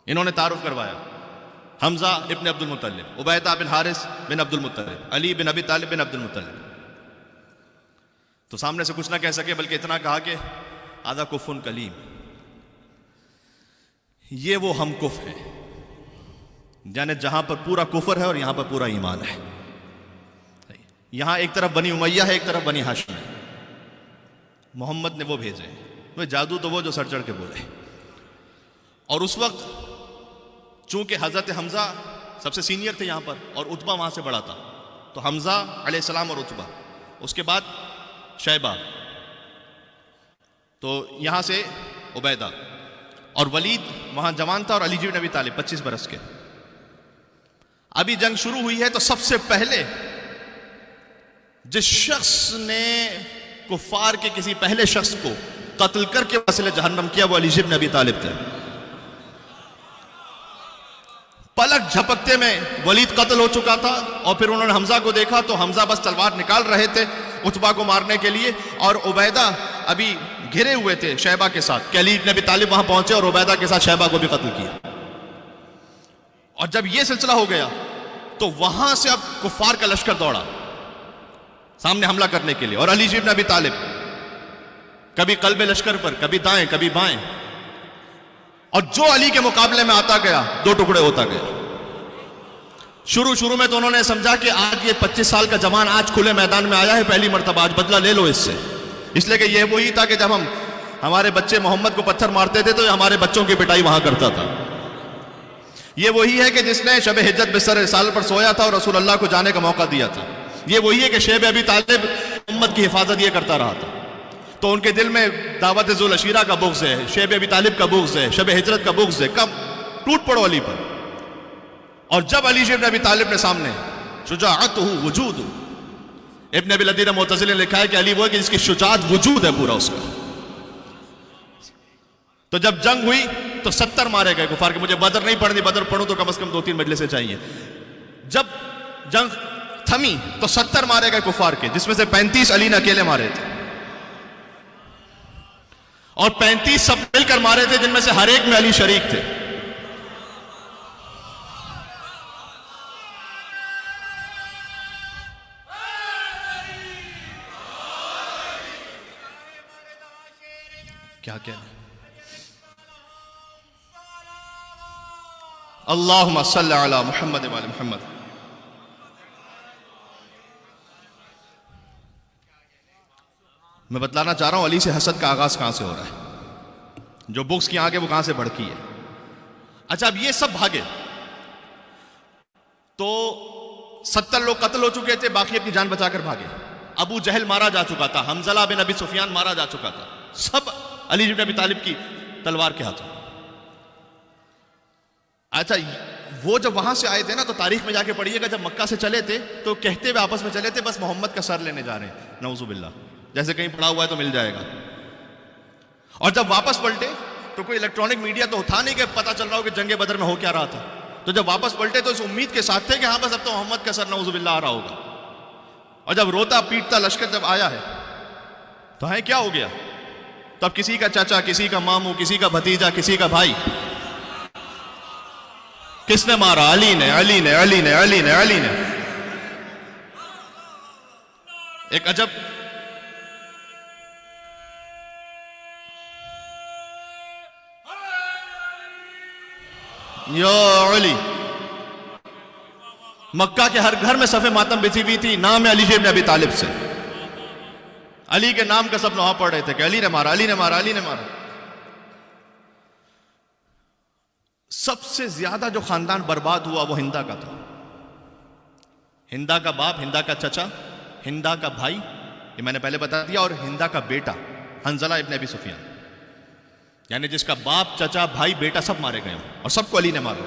انہوں نے تعارف کروایا, حمزہ ابن عبد المطلب, عبیدہ بن حارث بن عبد المطلب, علی بن ابی طالب بن عبد المطلب. تو سامنے سے کچھ نہ کہہ سکے بلکہ اتنا کہا کہ آدھا کفن کلیم, یہ وہ ہم کف ہے, یعنی جہاں پر پورا کفر ہے اور یہاں پر پورا ایمان ہے. یہاں ایک طرف بنی امیہ ہے, ایک طرف بنی ہاشم ہے. محمد نے وہ بھیجے, وہ جادو تو وہ جو سر چڑھ کے بولے. اور اس وقت چونکہ حضرت حمزہ سب سے سینئر تھے یہاں پر اور عتبہ وہاں سے بڑا تھا, تو حمزہ علیہ السلام اور عتبہ, اس کے بعد شیبہ, تو یہاں سے عبیدہ, اور ولید وہاں جوان تھا, اور علی بن ابی طالب 25 برس کے. ابھی جنگ شروع ہوئی ہے تو سب سے پہلے جس شخص نے کفار کے کسی پہلے شخص کو قتل کر کے وصل جہنم کیا وہ علی بن ابی طالب تھے. پلک جھپکتے میں ولید قتل ہو چکا تھا, اور پھر انہوں نے حمزہ کو دیکھا تو حمزہ بس تلوار نکال رہے تھے عتبہ کو مارنے کے لیے, اور عبیدہ ابھی گھرے ہوئے تھے شیبہ کے ساتھ کہ علی بن ابی طالب وہاں پہنچے اور عبیدہ کے ساتھ شیبہ کو بھی قتل کیا. اور جب یہ سلسلہ ہو گیا تو وہاں سے اب کفار کا لشکر دوڑا سامنے حملہ کرنے کے لیے, اور علی بن ابی طالب کبھی قلب لشکر پر, کبھی دائیں کبھی بائیں, اور جو علی کے مقابلے میں آتا گیا 2 ٹکڑے ہوتا گیا. شروع میں تو انہوں نے سمجھا کہ آج یہ 25 سال کا جوان آج کھلے میدان میں آیا ہے پہلی مرتبہ, آج بدلہ لے لو اس سے. اس لیے کہ یہ وہی تھا کہ جب ہمارے بچے محمد کو پتھر مارتے تھے تو ہمارے بچوں کی پٹائی وہاں کرتا تھا. یہ وہی ہے کہ جس نے شب ہجرت بستر رسالت پر سویا تھا اور رسول اللہ کو جانے کا موقع دیا تھا. یہ وہی ہے کہ شیب ابی طالب محمد کی حفاظت یہ کرتا رہا تھا. تو ان کے دل میں دعوت ذوال عشیرہ کا بغض ہے، شیب ابی طالب کا بغض ہے، شب ہجرت کا بغض ہے، کم ٹوٹ پڑو علی پر. اور جب علی ابن ابی طالب نے سامنے شجاعتہ وجود، ابن ابی العدی معتزلی نے لکھا ہے کہ علی وہ ہے کہ جس کی شجاعت وجود ہے پورا اس کا. تو جب جنگ ہوئی تو 70 مارے گئے کفار کے. مجھے بدر نہیں پڑھنی، بدر پڑھوں تو کم از کم 2-3 مجلسیں چاہیے. جب جنگ تھمی تو 70 مارے گئے کفار کے، جس میں سے 35 علی نے اکیلے مارے تھے، اور 35 سب مل کر مارے تھے، جن میں سے ہر ایک میں علی شریک تھے. کیا کہنا؟ اللہم صلی علی محمد وعلی محمد. میں بتلانا چاہ رہا ہوں علی سے حسد کا آغاز کہاں سے ہو رہا ہے، جو بغض کی آگ ہے وہ کہاں سے بھڑکی ہے. اچھا اب یہ سب بھاگے تو 70 لوگ قتل ہو چکے تھے، باقی اپنی جان بچا کر بھاگے. ابو جہل مارا جا چکا تھا، حنظلہ بن ابی سفیان مارا جا چکا تھا، سب علی بن ابی طالب کی تلوار کے ہاتھوں. اچھا وہ جب وہاں سے آئے تھے نا تو تاریخ میں جا کے پڑھیے گا، جب مکہ سے چلے تھے تو کہتے ہوئے آپس میں چلے تھے بس محمد کا سر لینے جا رہے ہیں، نعوذ باللہ، جیسے کہیں پڑا ہوا ہے تو مل جائے گا. اور جب واپس پلٹے تو کوئی الیکٹرانک میڈیا تو تھا نہیں کہ پتہ چل رہا ہو کہ جنگ بدر میں ہو کیا رہا تھا. تو جب واپس پلٹے تو اس امید کے ساتھ تھے کہ ہاں بس اب تو محمد کا سر نعوذ باللہ آ رہا ہوگا. اور جب روتا پیٹتا لشکر جب آیا ہے تو ہے کیا ہو گیا؟ تب کسی کا چاچا، کسی کا ماموں، کسی کا بھتیجا، کسی کا بھائی. کس نے مارا؟ علی نے، علی نے، علی نے، علی نے، علی نے. ایک عجب یا علی. مکہ کے ہر گھر میں صف ماتم بچھی ہوئی تھی، نام ہے علی ابن ابی طالب سے. علی کے نام کا سب نوحہ پڑھ رہے تھے کہ علی نے مارا، علی نے مارا، علی نے مارا. سب سے زیادہ جو خاندان برباد ہوا وہ ہندا کا تھا. ہندا کا باپ، ہندا کا چچا، ہندا کا بھائی، یہ میں نے پہلے بتا دیا، اور ہندا کا بیٹا حنظلہ ابن ابی سفیان، یعنی جس کا باپ، چچا، بھائی، بیٹا سب مارے گئے اور سب کو علی نے مارا.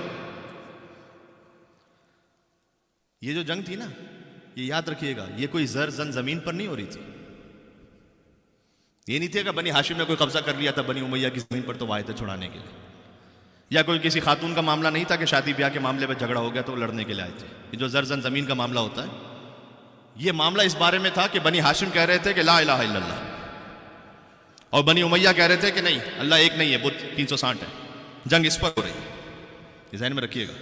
یہ جو جنگ تھی نا، یہ یاد رکھیے گا، یہ کوئی زر زن زمین پر نہیں ہو رہی تھی. یہ نہیں تھے کہ بنی ہاشم نے کوئی قبضہ کر لیا تھا بنی امیہ کی زمین پر تو وہ آئے تھے چھڑانے کے لیے، یا کوئی کسی خاتون کا معاملہ نہیں تھا کہ شادی بیاہ کے معاملے میں جھگڑا ہو گیا تو لڑنے کے لیے آئے تھے. یہ جو زر زن زمین کا معاملہ ہوتا ہے، یہ معاملہ اس بارے میں تھا کہ بنی ہاشم کہہ رہے تھے کہ لا الہ الا اللہ، اور بنی امیہ کہہ رہے تھے کہ نہیں، اللہ ایک نہیں ہے، بت 360 ہے. جنگ اس پر ہو رہی ہے، یہ ذہن میں رکھیے گا.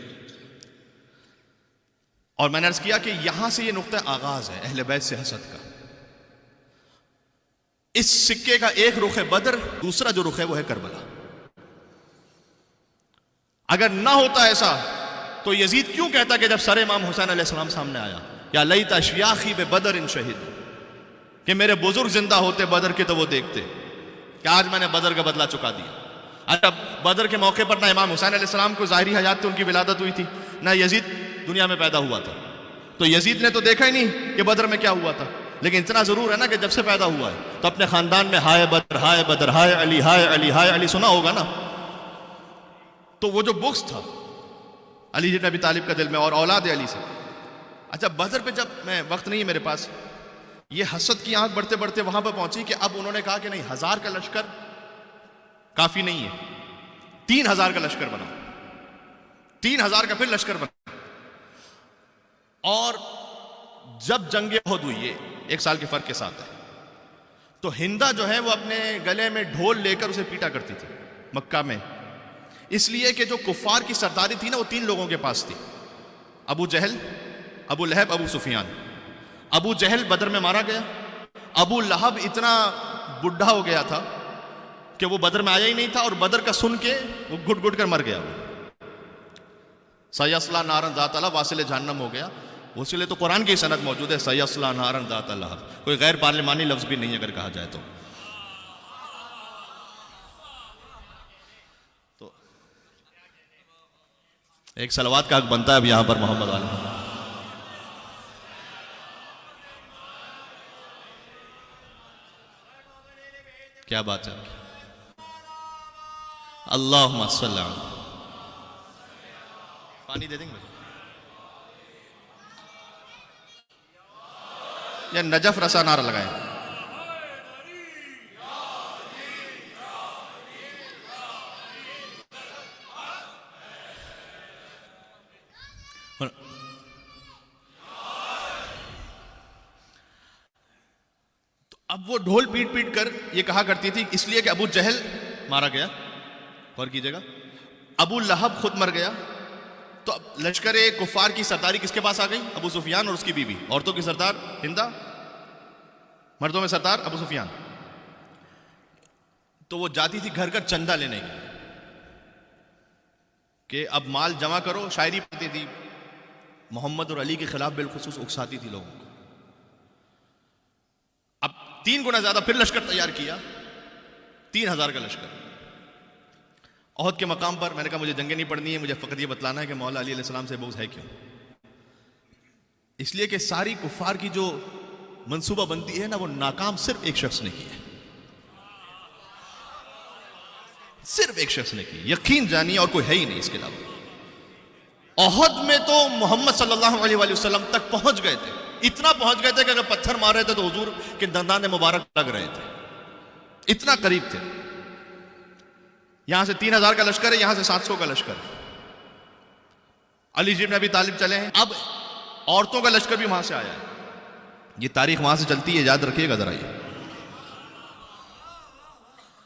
اور میں نے عرض کیا کہ یہاں سے یہ نقطہ آغاز ہے اہل بیت سے حسد کا. اس سکے کا ایک رخ ہے بدر، دوسرا جو رخ ہے وہ ہے کربلا. اگر نہ ہوتا ایسا تو یزید کیوں کہتا کہ جب سر امام حسین علیہ السلام سامنے آیا، یا لیت اشیاخی ببدر شہید، کہ میرے بزرگ زندہ ہوتے بدر کے تو وہ دیکھتے کہ آج میں نے بدر کا بدلہ چکا دیا. اچھا بدر کے موقع پر نہ امام حسین علیہ السلام کو ظاہری حیات تھی، ان کی ولادت ہوئی تھی، نہ یزید دنیا میں پیدا ہوا تھا. تو یزید نے تو دیکھا ہی نہیں کہ بدر میں کیا ہوا تھا، لیکن اتنا ضرور ہے نا کہ جب سے پیدا ہوا ہے تو اپنے خاندان میں ہائے بدر، ہائے بدر، ہائے علی، ہائے علی، ہائے علی سنا ہوگا نا. تو وہ جو بغض تھا علی بن ابی طالب کا دل میں، اور اولاد علی سے. اچھا بدر پہ جب، میں وقت نہیں ہے میرے پاس، یہ حسد کی آنکھ بڑھتے بڑھتے وہاں پہ پہنچی کہ اب انہوں نے کہا کہ نہیں، 1000 کا لشکر کافی نہیں ہے، 3000 کا لشکر بنا، 3000 کا پھر لشکر بنا. اور جب جنگ احد ہوئی، یہ 1 سال کے فرق کے ساتھ ہے، تو ہندا جو ہے وہ اپنے گلے میں ڈھول لے کر اسے پیٹا کرتی تھی مکہ میں، اس لیے کہ جو کفار کی سرداری تھی نا وہ 3 لوگوں کے پاس تھی، ابو جہل، ابو لہب، ابو سفیان. ابو جہل بدر میں مارا گیا، ابو لہب اتنا بڈھا ہو گیا تھا کہ وہ بدر میں آیا ہی نہیں تھا، اور بدر کا سن کے وہ گھٹ گھٹ کر مر گیا. سیصلی نارا ذات لہب، واصل جہنم ہو گیا. اس لیے تو قرآن کی سند موجود ہے، سیصلی نارا ذات لہب، کوئی غیر پارلیمانی لفظ بھی نہیں اگر کہا جائے تو. ایک صلوات کا حق بنتا ہے اب یہاں پر محمد علیہ. کیا بات ہے. اللہم صلی علی. پانی دے دیں گے یا نجف رسا نعرہ لگائیں. اب وہ ڈھول پیٹ پیٹ کر یہ کہا کرتی تھی اس لیے کہ ابو جہل مارا گیا، غور کیجئے گا، ابو لہب خود مر گیا، تو اب لشکر کفار کی سرداری کس کے پاس آ گئی؟ ابو سفیان اور اس کی بیوی. عورتوں کی سردار ہندا، مردوں میں سردار ابو سفیان. تو وہ جاتی تھی گھر گھر چندہ لینے کی کہ اب مال جمع کرو. شاعری پڑھتی تھی، محمد اور علی کے خلاف بالخصوص اکساتی تھی لوگوں کو. اب 3 گنا زیادہ پھر لشکر تیار کیا، 3000 کا لشکر. احد کے مقام پر میں نے کہا مجھے جنگیں نہیں پڑھنی ہے، مجھے فقط یہ بتلانا ہے کہ مولا علی علیہ السلام سے بغض ہے کیوں. اس لیے کہ ساری کفار کی جو منصوبہ بنتی ہے نا، وہ ناکام صرف ایک شخص نے کی ہے، صرف ایک شخص نے کی. یقین جانیے اور کوئی ہے ہی نہیں اس کے علاوہ. احد میں تو محمد صلی اللہ علیہ وآلہ وسلم تک پہنچ گئے تھے، اتنا پہنچ گئے تھے کہ اگر پتھر مار رہے تھے تو حضور کے دندان مبارک لگ رہے تھے، اتنا قریب تھے. یہاں سے 3000 کا لشکر ہے، یہاں سے 700 کا لشکر. علی جی بن ابی طالب چلے ہیں، اب عورتوں کا لشکر بھی وہاں سے آیا ہے. یہ تاریخ وہاں سے چلتی ہے، یاد رکھیے گا ذرا. یہ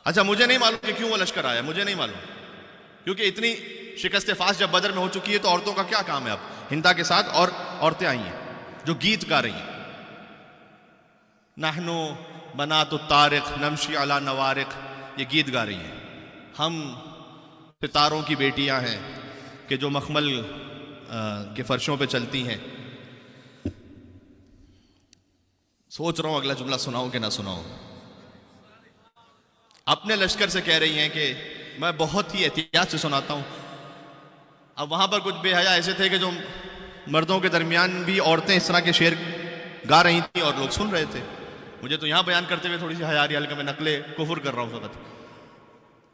اچھا مجھے نہیں معلوم کہ کیوں وہ لشکر آیا، مجھے نہیں معلوم، کیونکہ اتنی شکست فاس جب بدر میں ہو چکی ہے تو عورتوں کا کیا کام ہے. اب ہندا کے ساتھ اور عورتیں آئی ہیں جو گیت گا رہی ہیں. نحنو بنات الطارق نمشی علی نوارق، یہ گیت گا رہی ہیں. ہم ستاروں کی بیٹیاں ہیں کہ جو مخمل کے فرشوں پہ چلتی ہیں. سوچ رہا ہوں اگلا جملہ سناؤں کہ نہ سناؤں. اپنے لشکر سے کہہ رہی ہیں کہ میں بہت ہی احتیاط سے سناتا ہوں. اب وہاں پر کچھ بے حیا ایسے تھے کہ جو مردوں کے درمیان بھی عورتیں اس طرح کے شعر گا رہی تھیں اور لوگ سن رہے تھے. مجھے تو یہاں بیان کرتے ہوئے تھوڑی سی حیا آ رہی ہے، حالانکہ میں نقل کفر کر رہا ہوں فقط.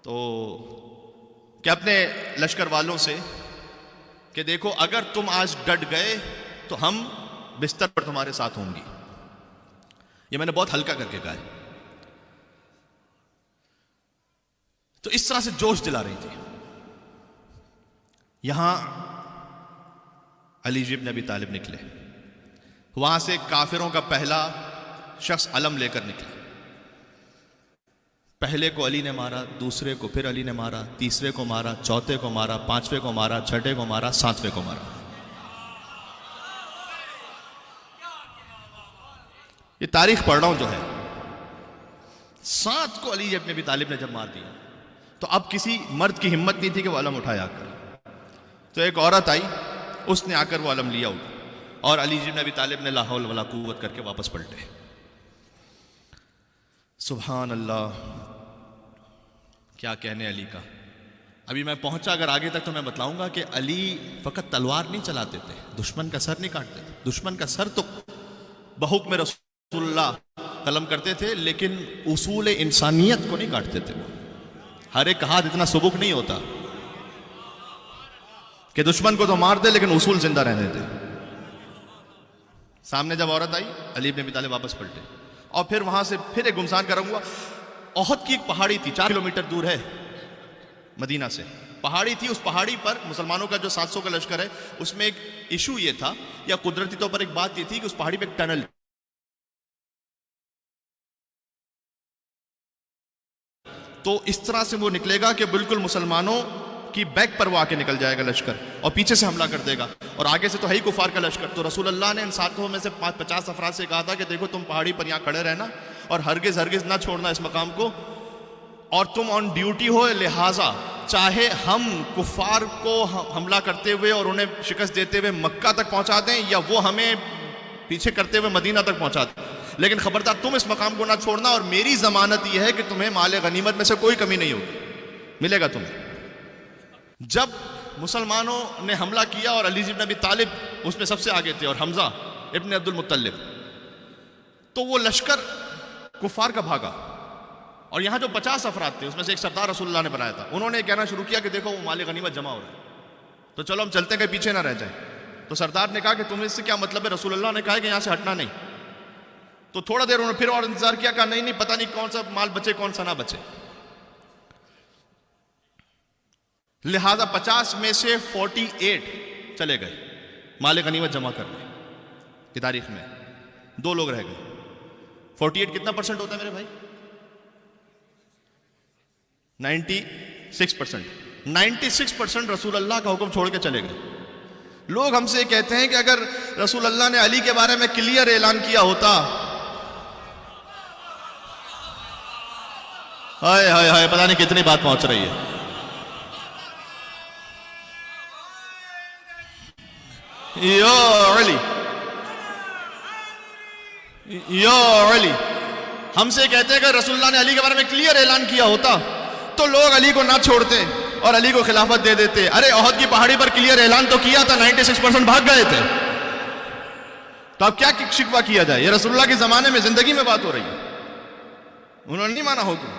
تو کہ اپنے لشکر والوں سے کہ دیکھو اگر تم آج ڈٹ گئے تو ہم بستر پر تمہارے ساتھ ہوں گی. یہ میں نے بہت ہلکا کر کے کہا ہے. تو اس طرح سے جوش دلا رہی تھی. یہاں علی بن ابی طالب نکلے، وہاں سے کافروں کا پہلا شخص علم لے کر نکلا. پہلے کو علی نے مارا، دوسرے کو پھر علی نے مارا، تیسرے کو مارا، چوتھے کو مارا، پانچویں کو مارا، چھٹے کو مارا، ساتویں کو مارا. یہ تاریخ پڑھ رہا ہوں جو ہے. 7 کو علی ابن ابی طالب نے جب مار دیا تو اب کسی مرد کی ہمت نہیں تھی کہ وہ علم اٹھایا کر. تو ایک عورت آئی، اس نے آ کر وہ علم لیا اور علی بن ابی طالب نے لا حول ولا قوت کر کے واپس پلٹے. سبحان اللہ، کیا کہنے علی کا. ابھی میں پہنچا اگر آگے تک تو میں بتلاؤں گا کہ علی فقط تلوار نہیں چلاتے تھے، دشمن کا سر نہیں کاٹتے تھے. دشمن کا سر تو بحکم رسول اللہ قلم کرتے تھے، لیکن اصول انسانیت کو نہیں کاٹتے تھے. وہ ہر ایک ہاتھ اتنا سبک نہیں ہوتا کہ دشمن کو تو مار دے لیکن اصول زندہ رہنے دے. سامنے جب عورت آئی، علی بن ابی طالب واپس پلٹے. اور پھر وہاں سے پھر ایک گمسان کروں گا. احد کی ایک پہاڑی تھی، 4 کلومیٹر دور ہے مدینہ سے. پہاڑی تھی، اس پہاڑی پر مسلمانوں کا جو 700 کا لشکر ہے اس میں ایک ایشو یہ تھا، یا قدرتی طور پر ایک بات یہ تھی کہ اس پہاڑی پہ ایک ٹنل. تو اس طرح سے وہ نکلے گا کہ بالکل مسلمانوں کی بیک پر وہ آ کے نکل جائے گا لشکر، اور پیچھے سے حملہ کر دے گا، اور آگے سے تو ہے ہی کفار کا لشکر. تو رسول اللہ نے ان 700 میں سے 50 افراد سے کہا تھا کہ دیکھو تم پہاڑی پر یہاں کھڑے رہنا اور ہرگز ہرگز نہ چھوڑنا اس مقام کو، اور تم آن ڈیوٹی ہو، لہٰذا چاہے ہم کفار کو حملہ کرتے ہوئے اور انہیں شکست دیتے ہوئے مکہ تک پہنچا دیں، یا وہ ہمیں پیچھے کرتے ہوئے مدینہ تک پہنچا دیں، لیکن خبردار تم اس مقام کو نہ چھوڑنا، اور میری ضمانت یہ ہے کہ تمہیں مال غنیمت میں سے کوئی کمی نہیں ہوگی، ملے گا تمہیں. جب مسلمانوں نے حملہ کیا اور علی بن ابی طالب اس میں سب سے آگے تھے اور حمزہ ابن عبد المطلب، تو وہ لشکر کفار کا بھاگا. اور یہاں جو 50 افراد تھے اس میں سے ایک سردار رسول اللہ نے بنایا تھا، انہوں نے کہنا شروع کیا کہ دیکھو وہ مال غنیمت جمع ہو رہا ہے، تو چلو ہم چلتے ہیں کہ پیچھے نہ رہ جائیں. تو سردار نے کہا کہ تمہیں اس سے کیا مطلب ہے؟ رسول اللہ نے کہا کہ یہاں سے ہٹنا نہیں. تو تھوڑا دیر انہوں نے پھر اور انتظار کیا، کہا نہیں پتہ نہیں کون سا مال بچے کون سا نہ بچے. لہذا 50 میں سے 48 چلے گئے مال غنیمت جمع کرنے کی تاریخ میں، 2 لوگ رہ گئے. 48 کتنا پرسنٹ ہوتا ہے میرے بھائی؟ 96%. 96% رسول اللہ کا حکم چھوڑ کے چلے گئے. لوگ ہم سے کہتے ہیں کہ اگر رسول اللہ نے علی کے بارے میں کلیئر اعلان کیا ہوتا، ہائے ہائے ہائے پتہ نہیں کتنی بات پہنچ رہی ہے. یا علی یا علی، ہم سے کہتے ہیں کہ رسول اللہ نے علی کے بارے میں کلیئر اعلان کیا ہوتا تو لوگ علی کو نہ چھوڑتے اور علی کو خلافت دے دیتے. ارے احد کی پہاڑی پر کلیئر اعلان تو کیا تھا، 96% بھاگ گئے تھے. تو اب کیا شکوہ کیا جائے؟ یہ رسول اللہ کے زمانے میں زندگی میں بات ہو رہی ہے، انہوں نے نہیں مانا حکم.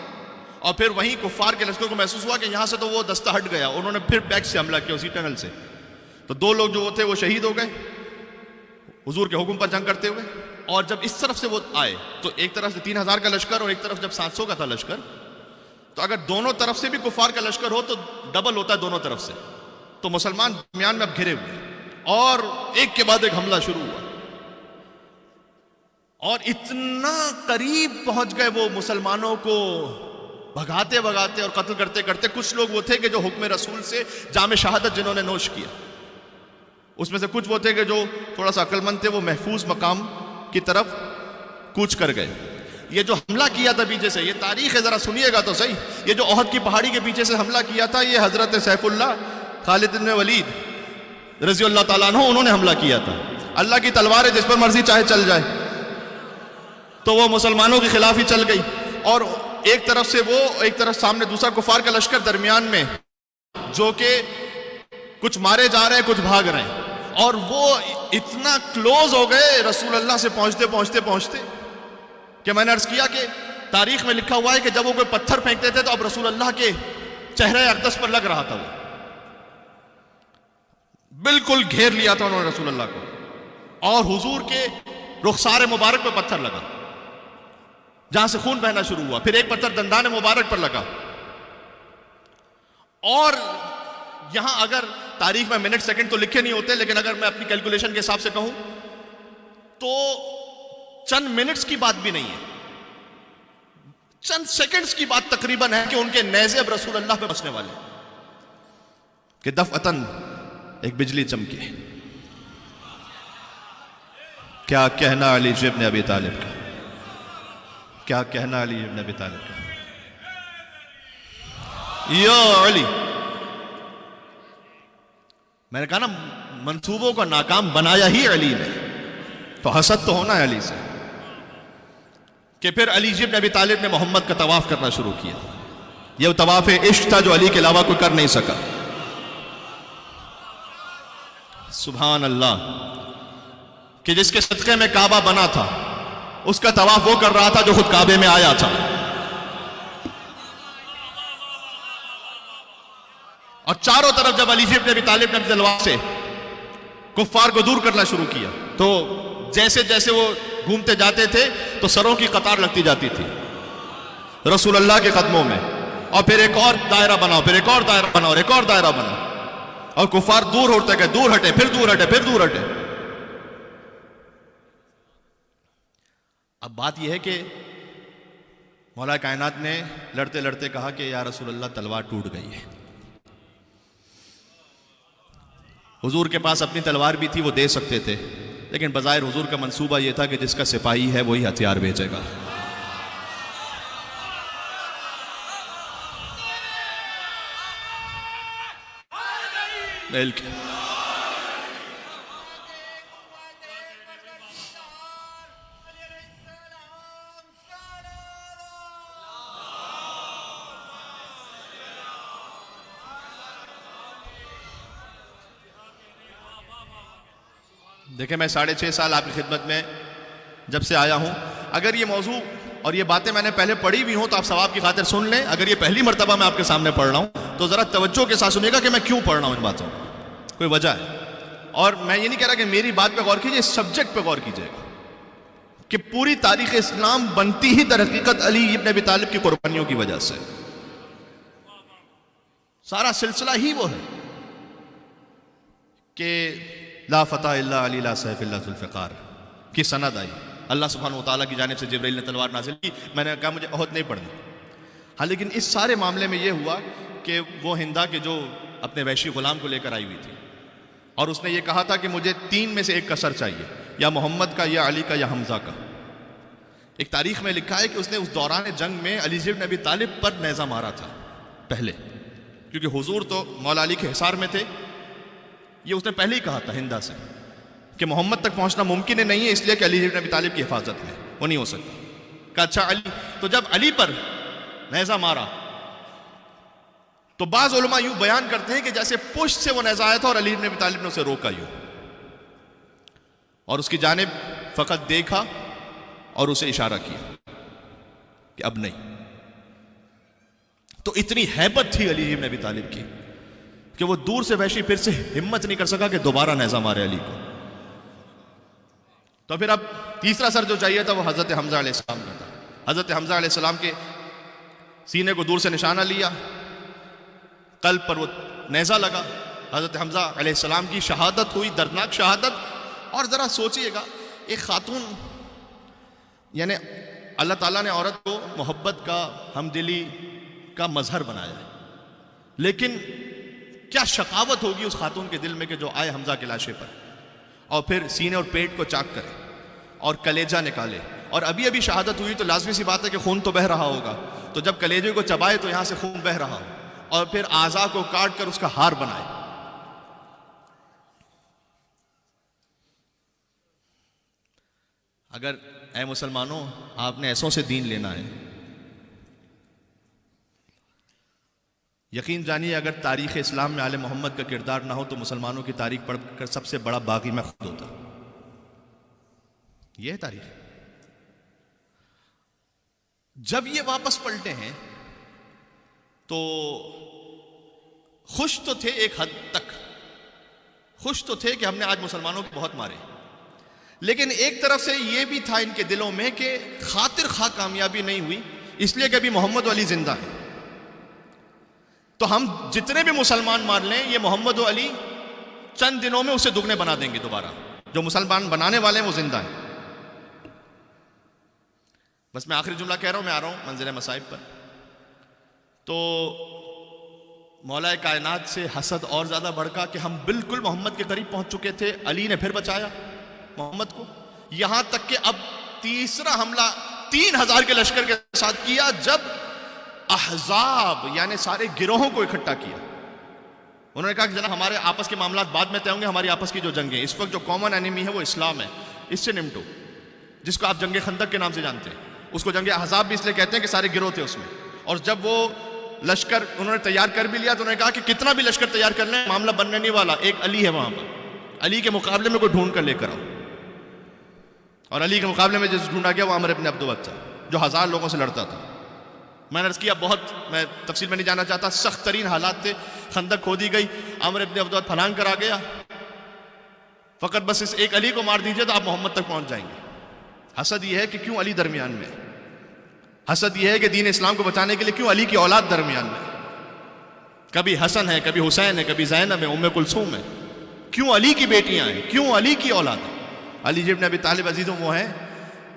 اور پھر وہیں کفار کے لشکر کو محسوس ہوا کہ یہاں سے تو وہ دستہ ہٹ گیا، انہوں نے پھر بیک سے حملہ کیا اسی ٹنل سے. تو 2 لوگ جو تھے وہ شہید ہو گئے حضور کے حکم پر جنگ کرتے ہوئے. اور جب اس طرف سے وہ آئے تو ایک طرف سے 3000 کا لشکر اور ایک طرف جب 700 کا تھا لشکر، تو اگر دونوں طرف سے بھی کفار کا لشکر ہو تو ڈبل ہوتا ہے دونوں طرف سے. تو مسلمان درمیان میں اب گھرے ہوئے اور ایک کے بعد ایک حملہ شروع ہوا اور اتنا قریب پہنچ گئے وہ مسلمانوں کو بھگاتے بھگاتے اور قتل کرتے کرتے. کچھ لوگ وہ تھے کہ جو حکم رسول سے جام شہادت جنہوں نے نوش کیا، اس میں سے کچھ وہ تھے کہ جو تھوڑا سا عقل مند تھے، وہ محفوظ مقام کی طرف کوچ کر گئے. یہ جو حملہ کیا تھا پیچھے سے، یہ تاریخ ہے ذرا سنیے گا تو صحیح. یہ جو احد کی پہاڑی کے پیچھے سے حملہ کیا تھا، یہ حضرت سیف اللہ خالد بن ولید رضی اللہ تعالیٰ عنہ انہوں نے حملہ کیا تھا. اللہ کی تلوار ہے، جس پر مرضی چاہے چل جائے. تو وہ مسلمانوں کے خلاف ہی چل گئی اور ایک طرف سے وہ، ایک طرف سامنے دوسرا کفار کا لشکر درمیان میں، جو کہ کچھ مارے جا رہے ہیں کچھ بھاگ رہے ہیں. اور وہ اتنا کلوز ہو گئے رسول اللہ سے پہنچتے پہنچتے پہنچتے کہ میں نے عرض کیا کہ تاریخ میں لکھا ہوا ہے کہ جب وہ کوئی پتھر پھینکتے تھے تو اب رسول اللہ کے چہرے اقدس پر لگ رہا تھا. وہ بالکل گھیر لیا تھا انہوں نے رسول اللہ کو اور حضور کے رخسار مبارک پہ پتھر لگا جہاں سے خون بہنا شروع ہوا. پھر ایک پتھر دندان مبارک پر لگا. اور یہاں اگر تاریخ میں منٹ سیکنڈ تو لکھے نہیں ہوتے، لیکن اگر میں اپنی کیلکولیشن کے حساب سے کہوں تو چند منٹس کی بات بھی نہیں ہے، چند سیکنڈز کی بات تقریباً ہے کہ ان کے نیزے اب رسول اللہ پہ بسنے والے کہ دفعتاً ایک بجلی چمکی. کیا کہنا علی ابن ابی طالب کا، کیا کہنا علی ابن ابی طالب کا. یا علی، میں نے کہا نا منصوبوں کو ناکام بنایا ہی علی نے، تو حسد تو ہونا ہے علی سے. کہ پھر علی ابن ابی طالب نے محمد کا طواف کرنا شروع کیا. یہ وہ طواف عشق تھا جو علی کے علاوہ کوئی کر نہیں سکا. سبحان اللہ، کہ جس کے صدقے میں کعبہ بنا تھا اس کا طواف وہ کر رہا تھا جو خود کعبے میں آیا تھا. اور چاروں طرف جب علی ابن ابی طالب نے تلوار سے کفار کو دور کرنا شروع کیا تو جیسے جیسے وہ گھومتے جاتے تھے تو سروں کی قطار لگتی جاتی تھی رسول اللہ کے قدموں میں. اور پھر ایک اور دائرہ بناؤ، پھر ایک اور دائرہ بناؤ، اور ایک اور دائرہ بناؤ. اور کفار دور ہوتے گئے، دور ہٹے، پھر دور ہٹے، پھر دور ہٹے. اب بات یہ ہے کہ مولا کائنات نے لڑتے لڑتے کہا کہ یا رسول اللہ تلوار ٹوٹ گئی ہے. حضور کے پاس اپنی تلوار بھی تھی، وہ دے سکتے تھے، لیکن بظاہر حضور کا منصوبہ یہ تھا کہ جس کا سپاہی ہے وہی ہتھیار بھیجے گا. دیکھیں میں 6.5 سال آپ کی خدمت میں جب سے آیا ہوں، اگر یہ موضوع اور یہ باتیں میں نے پہلے پڑھی ہوئی ہوں تو آپ ثواب کی خاطر سن لیں. اگر یہ پہلی مرتبہ میں آپ کے سامنے پڑھ رہا ہوں تو ذرا توجہ کے ساتھ سنیے گا کہ میں کیوں پڑھ رہا ہوں ان باتوں کو, کوئی وجہ ہے. اور میں یہ نہیں کہہ رہا کہ میری بات پہ غور کیجئے, اس سبجیکٹ پہ غور کیجئے کہ پوری تاریخ اسلام بنتی ہی در حقیقت علی ابن ابی طالب کی قربانیوں کی وجہ سے. سارا سلسلہ ہی وہ ہے کہ لا فتح الا علی لا سیف الا ذوالفقار کی سند آئی. اللہ سبحانہ وتعالیٰ کی جانب سے جبرائیل نے تلوار نازل کی. میں نے کہا مجھے عہد نہیں پڑھنی. ہاں لیکن اس سارے معاملے میں یہ ہوا کہ وہ ہندا کے جو اپنے وحشی غلام کو لے کر آئی ہوئی تھی اور اس نے یہ کہا تھا کہ مجھے 3 میں سے ایک کسر چاہیے, یا محمد کا, یا علی کا, یا حمزہ کا. ایک تاریخ میں لکھا ہے کہ اس نے اس دوران جنگ میں علی بن ابی طالب پر نیزہ مارا تھا پہلے, کیونکہ حضور تو مولا علی کے حصار میں تھے. یہ اس نے پہلے ہی کہا تھا ہندا سے کہ محمد تک پہنچنا ممکن نہیں ہے, اس لیے کہ علی بن ابی طالب کی حفاظت میں وہ نہیں ہو سکتا. کہا اچھا علی. تو جب علی پر نیزہ مارا تو بعض علماء یوں بیان کرتے ہیں کہ جیسے پشت سے وہ نیزہ آیا تھا اور علی بن ابی طالب نے اسے روکا یوں اور اس کی جانب فقط دیکھا اور اسے اشارہ کیا کہ اب نہیں. تو اتنی ہیبت تھی علی بن ابی طالب کی کہ وہ دور سے وحشی پھر سے ہمت نہیں کر سکا کہ دوبارہ نیزہ مارے علی کو. تو پھر اب تیسرا سر جو چاہیے تھا وہ حضرت حمزہ علیہ السلام کا تھا. حضرت حمزہ علیہ السلام کے سینے کو دور سے نشانہ لیا, قلب پر وہ نیزہ لگا. حضرت حمزہ علیہ السلام کی شہادت ہوئی, دردناک شہادت. اور ذرا سوچئے گا, ایک خاتون, یعنی اللہ تعالیٰ نے عورت کو محبت کا, ہمدلی کا مظہر بنایا ہے, لیکن کیا شقاوت ہوگی اس خاتون کے دل میں کہ جو آئے حمزہ کے لاشے پر اور پھر سینے اور پیٹ کو چاک کرے اور کلیجہ نکالے. اور ابھی ابھی شہادت ہوئی تو لازمی سی بات ہے کہ خون تو بہہ رہا ہوگا, تو جب کلیجے کو چبائے تو یہاں سے خون بہہ رہا ہو, اور پھر اعضاء کو کاٹ کر اس کا ہار بنائے. اگر اے مسلمانوں آپ نے ایسوں سے دین لینا ہے, یقین جانیے اگر تاریخ اسلام میں آل محمد کا کردار نہ ہو تو مسلمانوں کی تاریخ پڑھ کر سب سے بڑا باغی میں خود ہوتا. یہ ہے تاریخ. جب یہ واپس پلٹے ہیں تو خوش تو تھے ایک حد تک, خوش تو تھے کہ ہم نے آج مسلمانوں کو بہت مارے, لیکن ایک طرف سے یہ بھی تھا ان کے دلوں میں کہ خاطر خواہ کامیابی نہیں ہوئی, اس لیے کہ ابھی محمد و علی زندہ ہیں. تو ہم جتنے بھی مسلمان مار لیں یہ محمد و علی چند دنوں میں اسے دگنے بنا دیں گے دوبارہ. جو مسلمان بنانے والے ہیں وہ زندہ ہیں. بس میں آخری جملہ کہہ رہا ہوں, میں آ رہا ہوں منزل مصائب پر. تو مولا کائنات سے حسد اور زیادہ بڑھا کہ ہم بالکل محمد کے قریب پہنچ چکے تھے, علی نے پھر بچایا محمد کو, یہاں تک کہ اب تیسرا حملہ 3000 کے لشکر کے ساتھ کیا جب احزاب یعنی سارے گروہوں کو اکٹھا کیا. انہوں نے کہا کہ جناب ہمارے آپس کے معاملات بعد میں طے ہوں گے, ہماری آپس کی جو جنگیں اس وقت جو کامن انیمی ہے وہ اسلام ہے, اس سے نمٹو. جس کو آپ جنگ خندق کے نام سے جانتے ہیں, اس کو جنگ احزاب بھی اس لیے کہتے ہیں کہ سارے گروہ تھے اس میں. اور جب وہ لشکر انہوں نے تیار کر بھی لیا تو انہوں نے کہا کہ کتنا بھی لشکر تیار کر لیں معاملہ بننے نہیں والا, ایک علی ہے وہاں پر, علی کے مقابلے میں کوئی ڈھونڈ کر لے کر آؤ. اور علی کے مقابلے میں جس ڈھونڈا گیا وہ عمر ابن عبدود تھا جو 1000 لوگوں سے لڑتا تھا. میں نے عرض کیا, بہت میں تفصیل میں نہیں جانا چاہتا, سخت ترین حالات تھے, خندق کھودی گئی, عمر ابن عبدود پھلانگ کر آ گیا, فقط بس اس ایک علی کو مار دیجئے تو آپ محمد تک پہنچ جائیں گے. حسد یہ ہے کہ کیوں علی درمیان میں, حسد یہ ہے کہ دین اسلام کو بچانے کے لیے کیوں علی کی اولاد درمیان میں, کبھی حسن ہے, کبھی حسین ہے, کبھی زینب ہے, ام کلثوم ہے, کیوں علی کی بیٹیاں ہیں, کیوں علی کی اولاد ہے. علی ابن ابی طالب عزیزوں وہ ہیں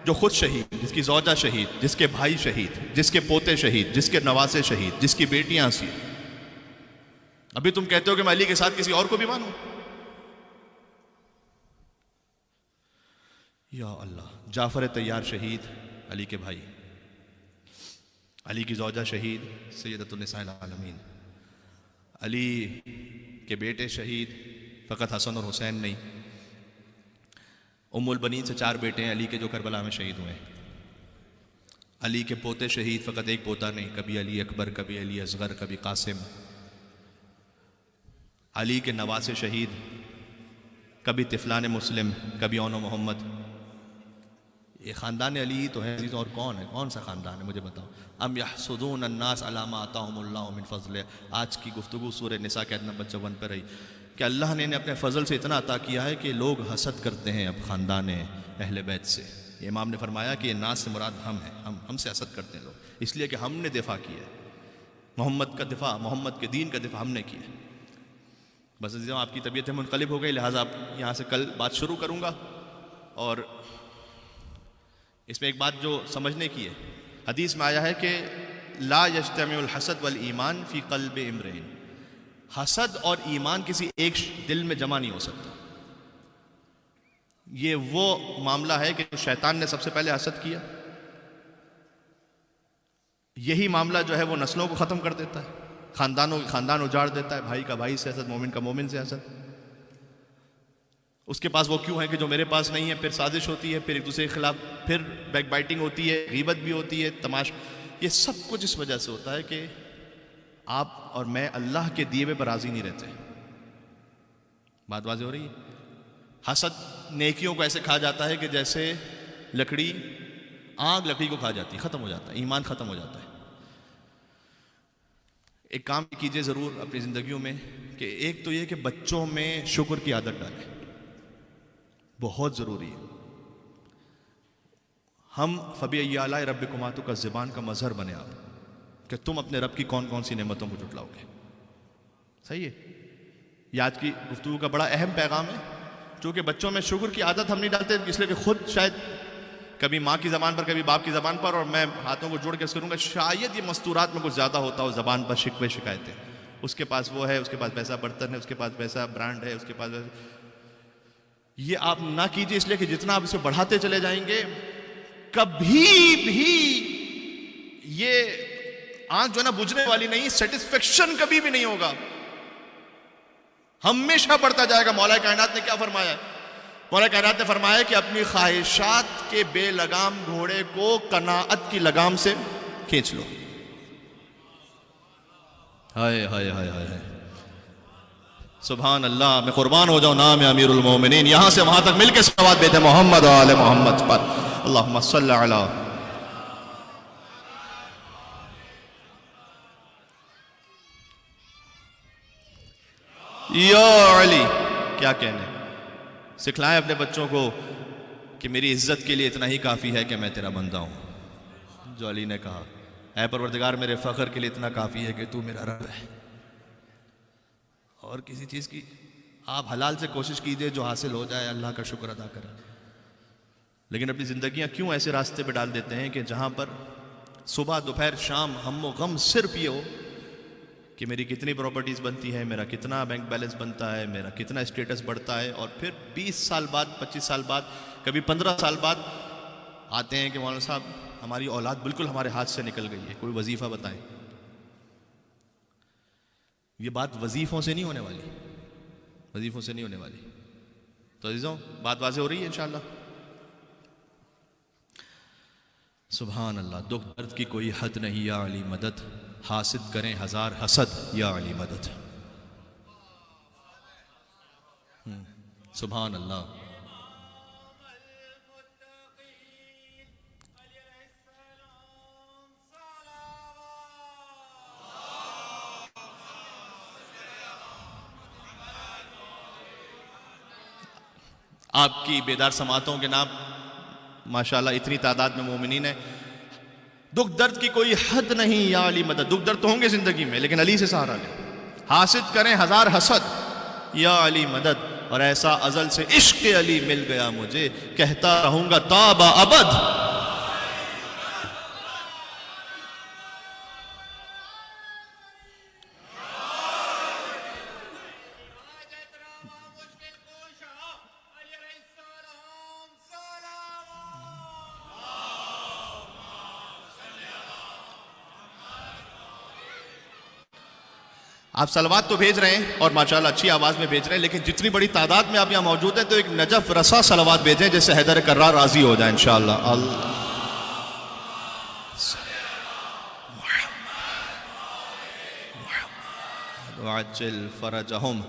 جو خود شہید, جس کی زوجہ شہید, جس کے بھائی شہید, جس کے پوتے شہید, جس کے نواسے شہید, جس کی بیٹیاں سی. ابھی تم کہتے ہو کہ میں علی کے ساتھ کسی اور کو بھی مانوں. یا اللہ, جعفر طیار شہید, علی کے بھائی, علی کی زوجہ شہید سیدۃ النساء العالمین, علی کے بیٹے شہید, فقط حسن اور حسین نہیں, ام البنین سے 4 بیٹے ہیں علی کے جو کربلا میں شہید ہوئے ہیں. علی کے پوتے شہید, فقط ایک پوتا نہیں, کبھی علی اکبر, کبھی علی اصغر, کبھی قاسم. علی کے نواسے شہید, کبھی طفلان مسلم, کبھی اون و محمد. یہ خاندان علی تو ہے عزیزوں، اور کون ہے؟ کون سا خاندان ہے مجھے بتاؤ؟ ام یحسدون الناس علی ما آتاہم اللہ من فضل. آج کی گفتگو سورہ نساء کے آیت نمبر 54 پہ رہی کہ اللہ نے انہیں اپنے فضل سے اتنا عطا کیا ہے کہ لوگ حسد کرتے ہیں اب خاندان اہل بیت سے. یہ امام نے فرمایا کہ یہ ناس سے مراد ہم ہیں، ہم سے حسد کرتے ہیں لوگ، اس لیے کہ ہم نے دفاع کیا ہے محمد کا دفاع، محمد کے دین کا دفاع ہم نے کیا. بس عزیزوں آپ کی طبیعتیں منقلب ہو گئی، لہٰذا آپ یہاں سے کل بات شروع کروں گا. اور اس میں ایک بات جو سمجھنے کی ہے، حدیث میں آیا ہے کہ لا یجتمع الحسد والایمان فی قلب امرئ. حسد اور ایمان کسی ایک دل میں جمع نہیں ہو سکتا. یہ وہ معاملہ ہے کہ شیطان نے سب سے پہلے حسد کیا، یہی معاملہ جو ہے وہ نسلوں کو ختم کر دیتا ہے، خاندانوں کے خاندان اجاڑ دیتا ہے، بھائی کا بھائی سے حسد، مومن کا مومن سے حسد. اس کے پاس وہ کیوں ہے کہ جو میرے پاس نہیں ہے، پھر سازش ہوتی ہے، پھر ایک دوسرے کے خلاف پھر بیک بائٹنگ ہوتی ہے، غیبت بھی ہوتی ہے، تماش. یہ سب کچھ اس وجہ سے ہوتا ہے کہ آپ اور میں اللہ کے دیے ہوئے پر راضی نہیں رہتے. بات واضح ہو رہی ہے؟ حسد نیکیوں کو ایسے کھا جاتا ہے کہ جیسے لکڑی، آگ لکڑی کو کھا جاتی ہے، ختم ہو جاتا ہے، ایمان ختم ہو جاتا ہے. ایک کام کیجئے ضرور اپنی زندگیوں میں کہ ایک تو یہ کہ بچوں میں شکر کی عادت ڈالیں، بہت ضروری ہے. ہم فبأي آلاء ربكما تكذبان کا مظہر بنے آپ کہ تم اپنے رب کی کون کون سی نعمتوں کو جھٹلاؤ گے. صحیح ہے؟ یہ آج کی گفتگو کا بڑا اہم پیغام ہے. چونکہ بچوں میں شکر کی عادت ہم نہیں ڈالتے، اس لیے کہ خود شاید کبھی ماں کی زبان پر کبھی باپ کی زبان پر، اور میں ہاتھوں کو جوڑ کے کروں گا شاید یہ مستورات میں کچھ زیادہ ہوتا ہو زبان پر، شکوے شکایتیں. اس کے پاس وہ ہے، اس کے پاس ویسا برتن ہے، اس کے پاس ویسا برانڈ ہے، اس کے پاس ویسا. یہ آپ نہ کیجئے، اس لیے کہ جتنا آپ اسے بڑھاتے چلے جائیں گے کبھی بھی یہ آنکھ جو ہے نا بجھنے والی نہیں، سیٹسفیکشن کبھی بھی نہیں ہوگا، ہمیشہ بڑھتا جائے گا. مولا کائنات نے کیا فرمایا ہے؟ مولا کائنات نے فرمایا کہ اپنی خواہشات کے بے لگام گھوڑے کو قناعت کی لگام سے کھینچ لو. ہائے ہائے ہائے ہائے، سبحان اللہ. میں قربان ہو جاؤں نام امیر المومنین. یہاں سے وہاں تک مل کے صلوات بھیجیں محمد و آل محمد پر. اللہم صلی علی. یا علی. کیا کہنے، سکھلائیں اپنے بچوں کو کہ میری عزت کے لیے اتنا ہی کافی ہے کہ میں تیرا بندہ ہوں. جو علی نے کہا اے پروردگار میرے فخر کے لیے اتنا کافی ہے کہ تو میرا رب ہے. اور کسی چیز کی آپ حلال سے کوشش کیجئے، جو حاصل ہو جائے اللہ کا شکر ادا کریں. لیکن اپنی زندگیاں کیوں ایسے راستے پہ ڈال دیتے ہیں کہ جہاں پر صبح دوپہر شام ہم و غم صرف یہ ہو کہ میری کتنی پراپرٹیز بنتی ہے، میرا کتنا بینک بیلنس بنتا ہے، میرا کتنا اسٹیٹس بڑھتا ہے. اور پھر 20 سال بعد، 25 سال بعد، کبھی 15 سال بعد آتے ہیں کہ مولانا صاحب ہماری اولاد بالکل ہمارے ہاتھ سے نکل گئی ہے، کوئی وظیفہ بتائیں. یہ بات وظیفوں سے نہیں ہونے والی، وظیفوں سے نہیں ہونے والی. تو عزیزوں بات واضح ہو رہی ہے انشاءاللہ. سبحان اللہ. دکھ درد کی کوئی حد نہیں یا علی مدد، حاسد کریں ہزار حسد یا علی مدد. سبحان اللہ. آپ کی بیدار سماعتوں کے نام ماشاءاللہ اتنی تعداد میں مومنین ہیں. دکھ درد کی کوئی حد نہیں یا علی مدد. دکھ درد تو ہوں گے زندگی میں لیکن علی سے سہارا لیں. حاسد کریں ہزار حسد یا علی مدد. اور ایسا ازل سے عشق علی مل گیا مجھے، کہتا رہوں گا تا با ابد. آپ صلوات تو بھیج رہے ہیں اور ماشاءاللہ اچھی آواز میں بھیج رہے ہیں، لیکن جتنی بڑی تعداد میں آپ یہاں موجود ہیں تو ایک نجف رسا صلوات بھیجیں جس سے حیدر کرار راضی ہو جائے انشاءاللہ. وعجل فرجہم.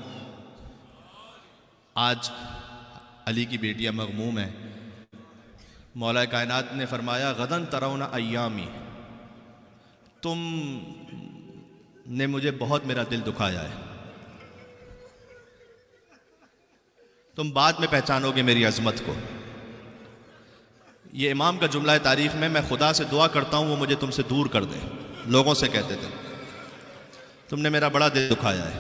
آج علی کی بیٹیاں مغموم ہیں، مولا کائنات نے فرمایا غدن ترون ایامی، تم نے مجھے بہت میرا دل دکھایا ہے، تم بعد میں پہچانو گے میری عظمت کو۔ یہ امام کا جملہ ہے تاریخ میں خدا سے دعا کرتا ہوں وہ مجھے تم سے دور کر دے۔ لوگوں سے کہتے تھے تم نے میرا بڑا دل دکھایا ہے۔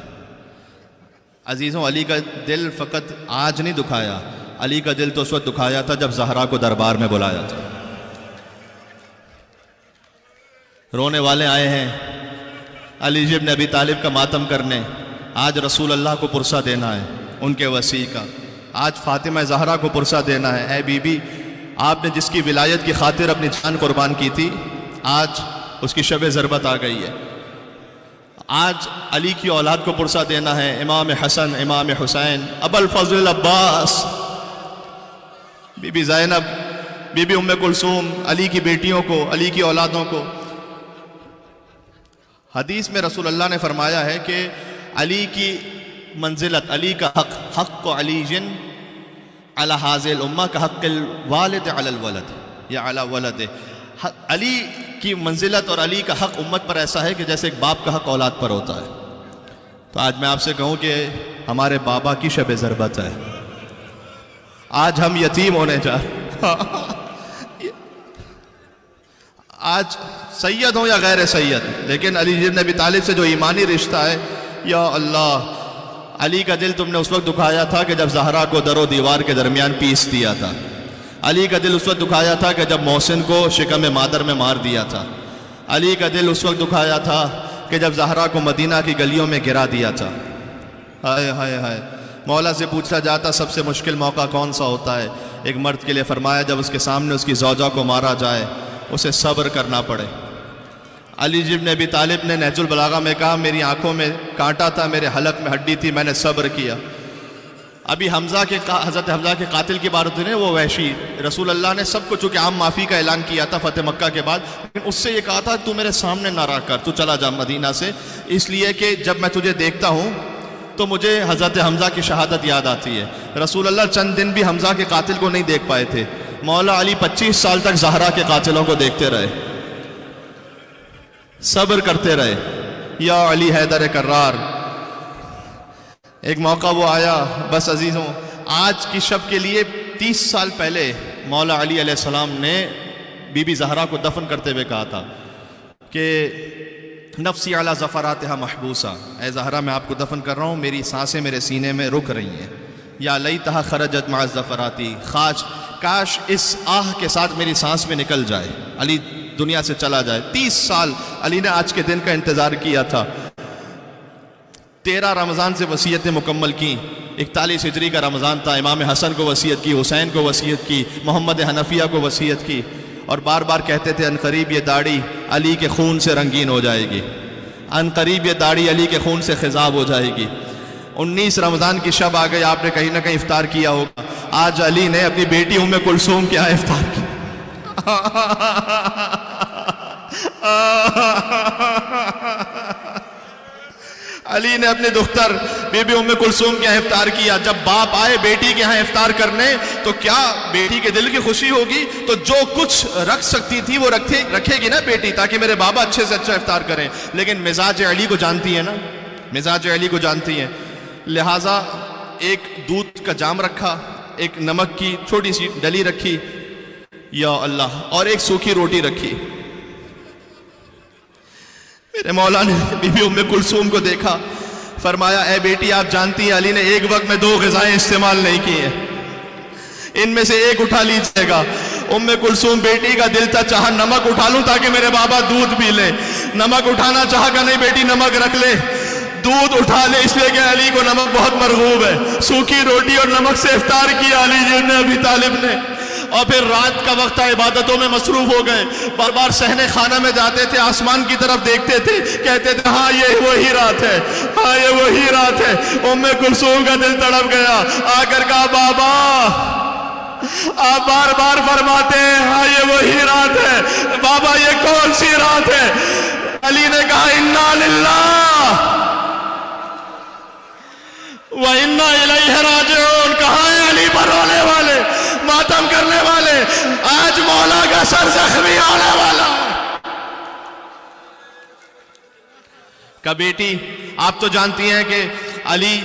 عزیزوں، علی کا دل فقط آج نہیں دکھایا، علی کا دل تو اس وقت دکھایا تھا جب زہرا کو دربار میں بلایا تھا۔ رونے والے آئے ہیں علی ابن ابی طالب کا ماتم کرنے، آج رسول اللہ کو پرسہ دینا ہے ان کے وصی کا، آج فاطمہ زہرا کو پرسہ دینا ہے۔ اے بی بی، آپ نے جس کی ولایت کی خاطر اپنی جان قربان کی تھی، آج اس کی شب ضربت آ گئی ہے۔ آج علی کی اولاد کو پرسہ دینا ہے، امام حسن، امام Hussain, Abu al-Fazl Abbas, Bibi Bibi Zainab, Bibi Bibi Umm Kulthum, علی کی بیٹیوں کو، علی کی اولادوں کو۔ حدیث میں رسول اللہ نے فرمایا ہے کہ علی کی منزلت، علی کا حق، حق علی علی حاذ الامہ کا حق الوالد علی الولد یا علی ولد۔ علی کی منزلت اور علی کا حق امت پر ایسا ہے کہ جیسے ایک باپ کا حق اولاد پر ہوتا ہے۔ تو آج میں آپ سے کہوں کہ ہمارے بابا کی شب ضربت ہے، آج ہم یتیم ہونے جا رہے ہیں۔ آج سید ہوں یا غیر سید، لیکن علی ابن ابی طالب سے جو ایمانی رشتہ ہے، یا اللہ، علی کا دل تم نے اس وقت دکھایا تھا کہ جب زہرا کو در و دیوار کے درمیان پیس دیا تھا۔ علی کا دل اس وقت دکھایا تھا کہ جب محسن کو شکم مادر میں مار دیا تھا۔ علی کا دل اس وقت دکھایا تھا کہ جب زہرا کو مدینہ کی گلیوں میں گرا دیا تھا۔ ہائے ہائے ہائے، مولا سے پوچھا جاتا سب سے مشکل موقع کون سا ہوتا ہے؟ ایک مرد کے لیے فرمایا جب اس کے سامنے اس کی زوجہ کو مارا جائے، اسے صبر کرنا پڑے۔ علی ابن ابی طالب نے نہج البلاغہ میں کہا میری آنکھوں میں کانٹا تھا، میرے حلق میں ہڈی تھی، میں نے صبر کیا۔ ابھی حضرت حمزہ کے قاتل کی بات ہوئی، وہ وحشی، رسول اللہ نے سب کو چونکہ عام معافی کا اعلان کیا تھا فتح مکہ کے بعد، لیکن اس سے یہ کہا تھا تو میرے سامنے نہ رہا کر، تو چلا جا مدینہ سے، اس لیے کہ جب میں تجھے دیکھتا ہوں تو مجھے حضرت حمزہ کی شہادت یاد آتی ہے۔ رسول اللہ چند دن بھی حمزہ کے قاتل کو نہیں دیکھ پائے تھے، مولا علی 25 سال تک زہرا کے قاتلوں کو دیکھتے رہے، صبر کرتے رہے۔ یا علی حیدر کرار، ایک موقع وہ آیا، بس عزیزوں، آج کی شب کے لیے 30 سال پہلے مولا علی علیہ السلام نے بی بی زہرا کو دفن کرتے ہوئے کہا تھا کہ نفسی علی زفراتہا محبوسہ، اے زہرا میں آپ کو دفن کر رہا ہوں، میری سانسیں میرے سینے میں رک رہی ہیں۔ یا لیتہا خرجت مع الزفراتی، کاش اس آہ کے ساتھ میری سانس میں نکل جائے، علی دنیا سے چلا جائے۔ 30 سال علی نے آج کے دن کا انتظار کیا تھا۔ 13 رمضان سے وصیتیں مکمل کی، 41 ہجری کا رمضان تھا، امام حسن کو وصیت کی، حسین کو وصیت کی، محمد حنفیہ کو وصیت کی، اور بار بار کہتے تھے عنقریب یہ داڑھی علی کے خون سے رنگین ہو جائے گی، عنقریب یہ داڑھی علی کے خون سے خضاب ہو جائے گی۔ 19 رمضان کی شب آ گئی، آپ نے کہیں نہ کہیں افطار کیا ہوگا، آج علی نے اپنی بیٹی ام کلثوم کے یہاں افطار کیا۔ علی نے اپنے دختر بی بی ام کلثوم کے یہاں افطار کیا۔ جب باپ آئے بیٹی کے یہاں افطار کرنے تو کیا بیٹی کے دل کی خوشی ہوگی؟ تو جو کچھ رکھ سکتی تھی وہ رکھے گی نا بیٹی، تاکہ میرے بابا اچھے سے اچھا افطار کریں، لیکن مزاج علی کو جانتی ہے نا، مزاج علی کو جانتی ہیں، لہٰذا ایک دودھ کا جام رکھا، ایک نمک کی چھوٹی سی ڈلی رکھی، یا اللہ، اور ایک سوکھی روٹی رکھی۔ میرے مولا نے بی بی ام کلثوم کو دیکھا، فرمایا اے بیٹی آپ جانتی ہیں علی نے ایک وقت میں 2 غذائیں استعمال نہیں کی ہیں، ان میں سے ایک اٹھا لیجئے گا۔ ام کلثوم بیٹی کا دل تھا، چاہا نمک اٹھا لوں تاکہ میرے بابا دودھ پی لے، نمک اٹھانا چاہا کہ نہیں بیٹی نمک رکھ لے، دودھ اٹھا لے، اس لیے کہ علی کو نمک بہت مرغوب ہے۔ سوکھی روٹی اور نمک سے افطار کیا علی ابن ابی طالب نے، اور پھر رات کا وقت عبادتوں میں مصروف ہو گئے، بار بار صحن خانہ میں جاتے تھے، آسمان کی طرف دیکھتے تھے، کہتے تھے ہاں یہ وہی رات ہے، ہاں یہ وہی رات ہے۔ ام کلثوم کا دل تڑپ گیا، آ کر کہا بابا، آپ بار بار فرماتے ہیں ہاں یہ وہی رات ہے، بابا یہ کون سی رات ہے؟ علی نے کہا انا للہ وَإِنَّا إِلَيْهِ رَاجِعُونَ، کہاں ہیں علی پر رونے والے؟ ختم کرنے والے، آج مولا کا سر زخمی ہونے والا ہے۔ کہ بیٹی آپ تو جانتی ہیں کہ علی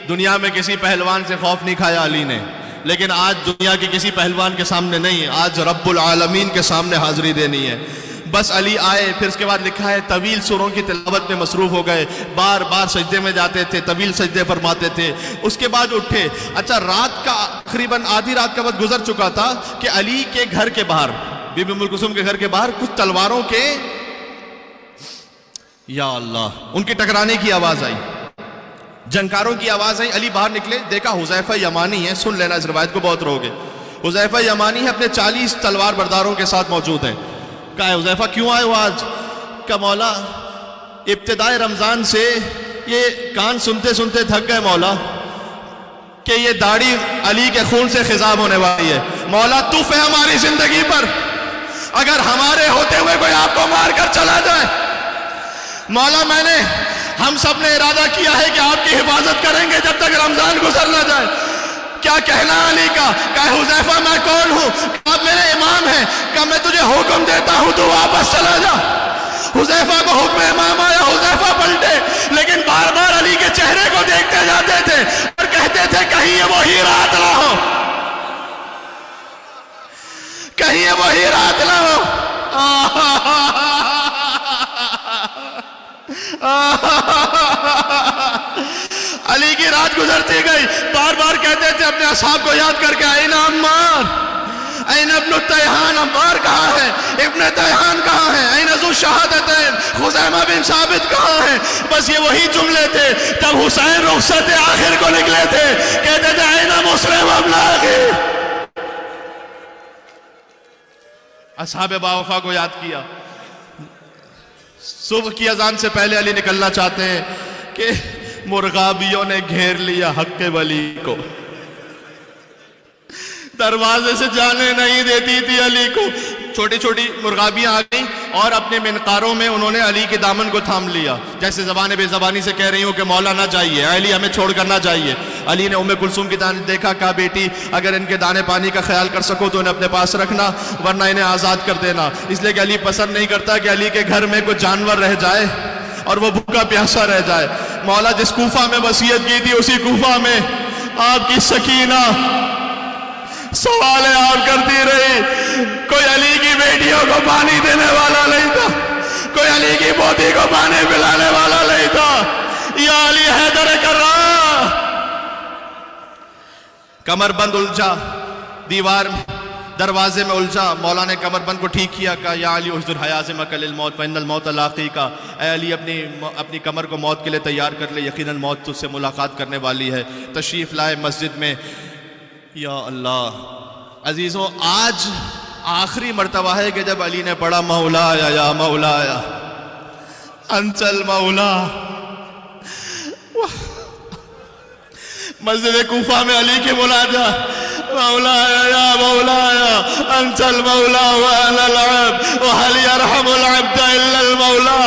دنیا میں کسی پہلوان سے خوف نہیں کھایا علی نے، لیکن آج دنیا کے کسی پہلوان کے سامنے نہیں، آج رب العالمین کے سامنے حاضری دینی ہے۔ بس علی آئے، پھر اس کے بعد لکھا ہے طویل سوروں کی تلاوت میں مصروف ہو گئے، بار بار سجدے میں جاتے تھے، طویل سجدے فرماتے تھے، اس کے بعد اٹھے۔ اچھا رات کا تقریباً آدھی رات کا وقت گزر چکا تھا کہ علی کے گھر کے باہر، بی بی ام کلثوم کے گھر کے باہر کچھ تلواروں کے یا اللہ ان کی ٹکرانے کی آواز آئی، جنکاروں کی آواز آئی۔ علی باہر نکلے، دیکھا حذیفہ یمانی ہے، سن لینا اس روایت کو بہت رہو گے، حذیفہ یمانی ہے اپنے 40 تلوار برداروں کے ساتھ موجود ہیں۔ کہا ہے حذیفہ کیوں آئے ہو آج؟ کہ مولا ابتدائے رمضان سے یہ کان سنتے سنتے تھک گئے مولا، کہ یہ داڑھی علی کے خون سے خضاب ہونے والی ہے، مولا تف ہے ہماری زندگی پر، اگر ہمارے ہوتے ہوئے کوئی آپ کو مار کر چلا جائے، مولا ہم سب نے ارادہ کیا ہے کہ آپ کی حفاظت کریں گے جب تک رمضان گزر نہ جائے۔ کیا کہنا علی کا؟ کہ حذیفہ میں کون ہوں؟ آپ میرے امام ہیں، کہ میں تجھے حکم دیتا ہوں تو واپس چلا جا۔ حذیفہ کو حکم امام آیا، حذیفہ پلٹے، لیکن بار بار علی کے چہرے کو دیکھتے جاتے تھے اور کہتے تھے کہیں یہ وہی رات نہ ہو، کہیں یہ وہی رات نہ ہو۔ علی کی رات گزرتی گئی، بار بار کہتے تھے اپنے اصحاب کو یاد کر کے این عمار، این ابن التیحان، عمار کہاں ہے؟ ابن تیحان کہاں ہے؟ این ذو الشہادتین، خزیمہ بن ثابت کہاں ہے؟ بس یہ وہی جملے تھے۔ جب حسین رخصت آخر کو نکلے تھے کہتے تھے این مسلم ابن اخی۔ اصحاب باوفا کو یاد کیا۔ صبح کی اذان سے پہلے علی نکلنا چاہتے ہیں کہ مرغابیوں نے گھیر لیا حق ولی کو، دروازے سے جانے نہیں دیتی تھی علی کو۔ چھوٹی چھوٹی مرغابیاں آ گئیں اور اپنے منقاروں میں انہوں نے علی کے دامن کو تھام لیا، جیسے زبان بے زبانی سے کہہ رہی ہوں کہ مولا نہ جائیے، علی ہمیں چھوڑ کر نہ جائیے۔ علی نے ام کلثوم کی دانے دیکھا، کہا بیٹی اگر ان کے دانے پانی کا خیال کر سکو تو انہیں اپنے پاس رکھنا، ورنہ انہیں آزاد کر دینا۔ اس لیے کہ علی پسند نہیں کرتا کہ علی کے گھر میں کوئی جانور رہ جائے اور وہ بھوکا پیاسا رہ جائے۔ مولا جس کوفہ میں وصیت کی تھی اسی کوفہ میں آپ کی سکینہ سوالیں آپ کرتی رہی۔ کوئی علی کی بیٹیوں کو پانی دینے والا نہیں تھا، کوئی علی کی پوتی کو پانی پلانے والا نہیں تھا۔ یا علی حیدر کرام، کمر بند الجھا، دیوار دروازے میں الجھا، مولا نے کمر بند کو ٹھیک کیا، کہا یا علی احضر حیازمک للموت فإن الموت لاقیک، اے علی اپنی کمر کو موت کے لیے تیار کر لے، یقیناً موت تجھ سے ملاقات کرنے والی ہے۔ تشریف لائے مسجد میں۔ یا اللہ عزیزوں، آج آخری مرتبہ ہے کہ جب علی نے پڑھا مولایا یا مولایا انت المولا، مسجد کوفہ میں علی کے مناجا، مولایا یا مولایا انت المولا وانا العبد وهل يرحم العبد الا المولا۔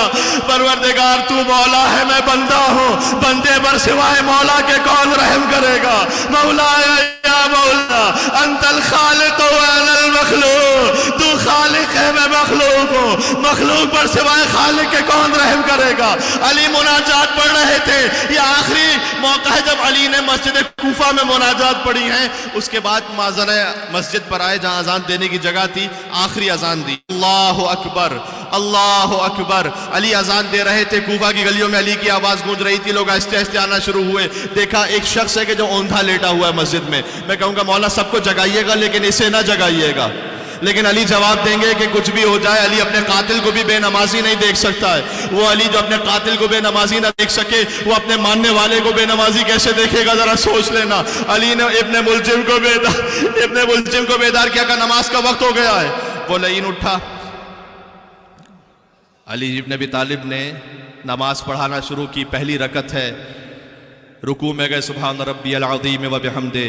پروردگار تو مولا ہے، میں بندہ ہوں، بندے پر سوائے مولا کے کون رحم کرے گا؟ مولایا یا مولا انت الخالق وانا المخلوق، تو خالق ہے میں مخلوق ہوں، مخلوق پر سوائے خالق کے کون رحم کرے گا؟ علی مناجات پڑھ رہے تھے، یہ آخری موقع ہے جب علی نے مسجد کوفہ میں مناجات پڑھی ہیں۔ اس کے بعد مازن مسجد پر آئے جہاں اذان دینے کی جگہ تھی، آخری اذان دی، اللہ اکبر اللہ اکبر۔ علی اذان دے رہے تھے، کوفہ کی گلیوں میں علی کی آواز گونج رہی تھی، لوگ آہستہ آہستہ آنا شروع ہوئے۔ دیکھا ایک شخص ہے کہ جو اوندھا لیٹا ہوا ہے مسجد میں۔ میں کہوں گا مولا سب کو جگائیے گا لیکن اسے نہ جگائیے گا، لیکن علی جواب دیں گے کہ کچھ بھی ہو جائے علی اپنے قاتل کو بھی بے نمازی نہیں دیکھ سکتا ہے۔ وہ علی جو اپنے قاتل کو بے نمازی نہ دیکھ سکے، وہ اپنے ماننے والے کو بے نمازی کیسے دیکھے گا؟ ذرا سوچ لینا۔ علی نے ابن ملجم کو بیدار کیا، کہ نماز کا وقت ہو گیا ہے۔ وہ لعین اٹھا، علی ابن ابی طالب نے نماز پڑھانا شروع کی۔ پہلی رکعت ہے، رکوع میں گئے سبحان ربی العظیم و بحمدہ،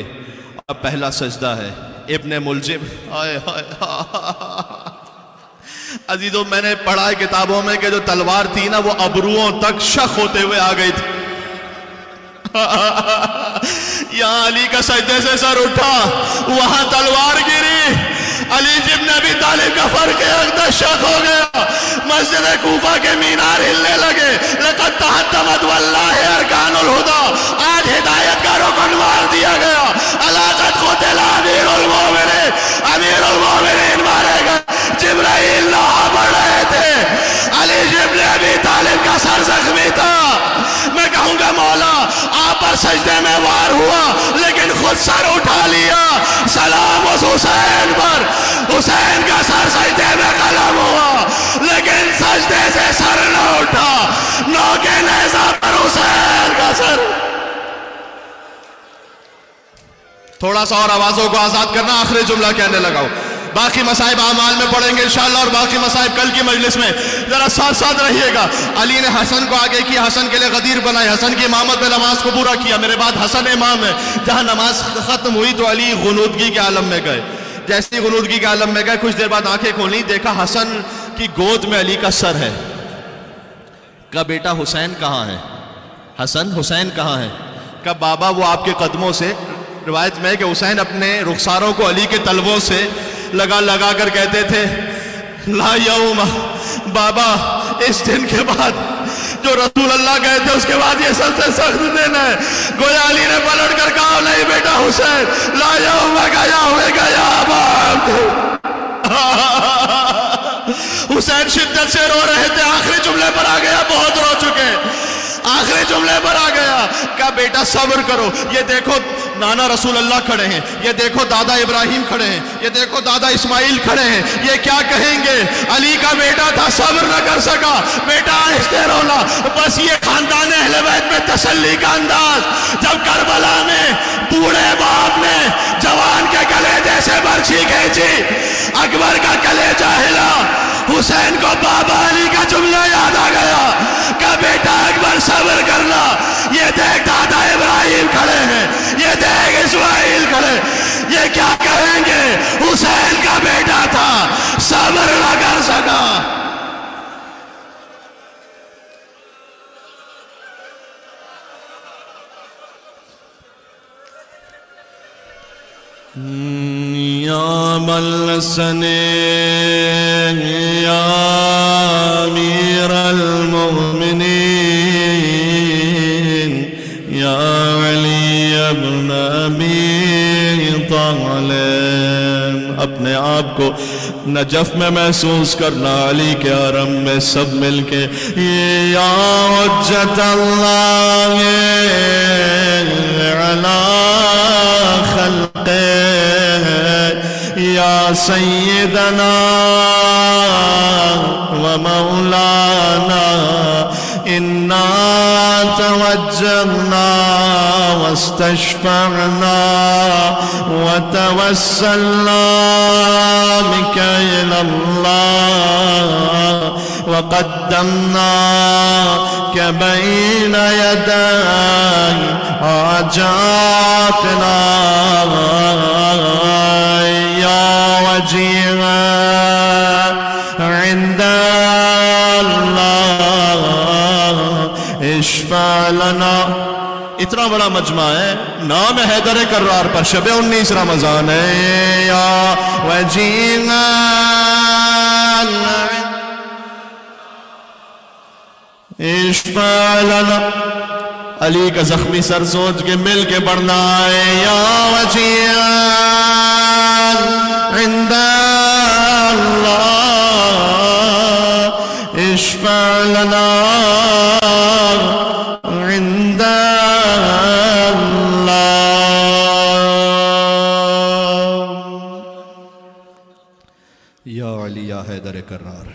اب پہلا سجدہ ہے۔ ابن ملجم عزیزوں، میں نے پڑھا ہے کتابوں میں کہ جو تلوار تھی نا وہ ابروؤں تک شخ ہوتے ہوئے آ گئی تھی۔ یہاں علی کا سجدے سے سر اٹھا، وہاں تلوار گری، علی ابن ابی طالب کا فرق اقدس شک ہو گیا، مسجد کوفہ کے مینار ہلنے لگے، لقد تحطمت واللہ ارکان الہدی، آج ہدایت کا رکن مار دیا گیا، علاقت قتل امیر المومنین، امیر المومنین مارے گئے، جبرائیل لوہا پڑھ رہے تھے، علی ابن ابی طالب کا سر زخمی تھا۔ میں کہوں گا مولا آپ پر سجدے میں وار ہوا لیکن خود سر اٹھا لیا، سلام اس حسین پر، حسین کا سر سجدے میں قلم ہوا لیکن سجدے سے سر نہ اٹھا، نوک نیزہ پر حسین کا سر۔ تھوڑا سا اور آوازوں کو آزاد کرنا، آخری جملہ کہنے لگا ہوں، باقی مصائب اعمال میں پڑھیں گے انشاءاللہ، اور باقی مصائب کل کی مجلس میں، ذرا ساتھ ساتھ رہیے گا۔ علی نے حسن کو آگے کیا، حسن کے لئے غدیر بنائے، حسن کی امامت میں نماز کو پورا کیا، میرے بعد حسن امام ہے۔ جہاں نماز ختم ہوئی تو علی غنودگی کے عالم میں گئے، جیسی غنودگی کے عالم میں گئے کچھ دیر بعد آنکھیں کھولی، دیکھا حسن کی گود میں علی کا سر ہے۔ کہا بیٹا حسین کہاں ہے؟ حسن حسین کہاں ہے؟ کہا بابا وہ آپ کے قدموں سے، روایت میں ہے کہ حسین اپنے رخساروں کو علی کے تلووں سے لگا کر کہتے تھے لا یوم، بابا اس دن کے بعد جو رسول اللہ گئے تھے اس کے بعد یہ سب سے سخت دن ہے۔ گویا علی نے پلٹ کر کہا نہیں بیٹا حسین، لا یوم گیا ہوئے گیا باب۔ حسین شدت سے رو رہے تھے، آخری جملے پر آ گیا، بہت رو چکے، آخری جملے پر آ گیا، کہا بیٹا صبر کرو، یہ دیکھو نانا رسول اللہ کھڑے ہیں، یہ دیکھو دادا ابراہیم کھڑے ہیں، یہ دیکھو دادا اسماعیل کھڑے ہیں، یہ کیا کہیں گے؟ علی کا بیٹا تھا، صبر نہ کر سکا، بیٹا آہستہ رونا، بس یہ خاندان اہل بیت میں تسلی کا انداز۔ جب کربلا میں بوڑھے باپ نے جوان کے گلے جیسے برچھی کھینچی، اکبر کا کلیجہ ہلا، حسین کو بابا علی کا جملہ یاد آ گیا کہ بیٹا اکبر صبر کرنا، یہ دیکھ دادا ابراہیم کھڑے ہیں، یہ دیکھ اسماعیل کھڑے، یہ کیا کہیں گے؟ حسین کا بیٹا تھا، صبر نہ کر سکا۔ یا ملسن یا امیر المؤمنین یا علی ابن ابی طالب، اپنے آپ کو نجف میں محسوس کرنا، علی کے حرم میں سب مل کے یا حجت اللہ علی خلقہ یا سیدنا و مولانا انا توجہنا واستشفعنا وتوسلنا بك إلى الله وقدمناك بين يدي حاجاتنا يا وجيها عند الله اشفع لنا۔ اتنا بڑا مجمع ہے، نام حیدر کرار پر، شب 19 رمضان ہے، یا وجینا اشفع لنا، علی کا زخمی سر سوچ کے مل کے پڑھنا ہے، یا وجینا عند اللہ اشفع لنا عند یا علی یا حیدر کرار۔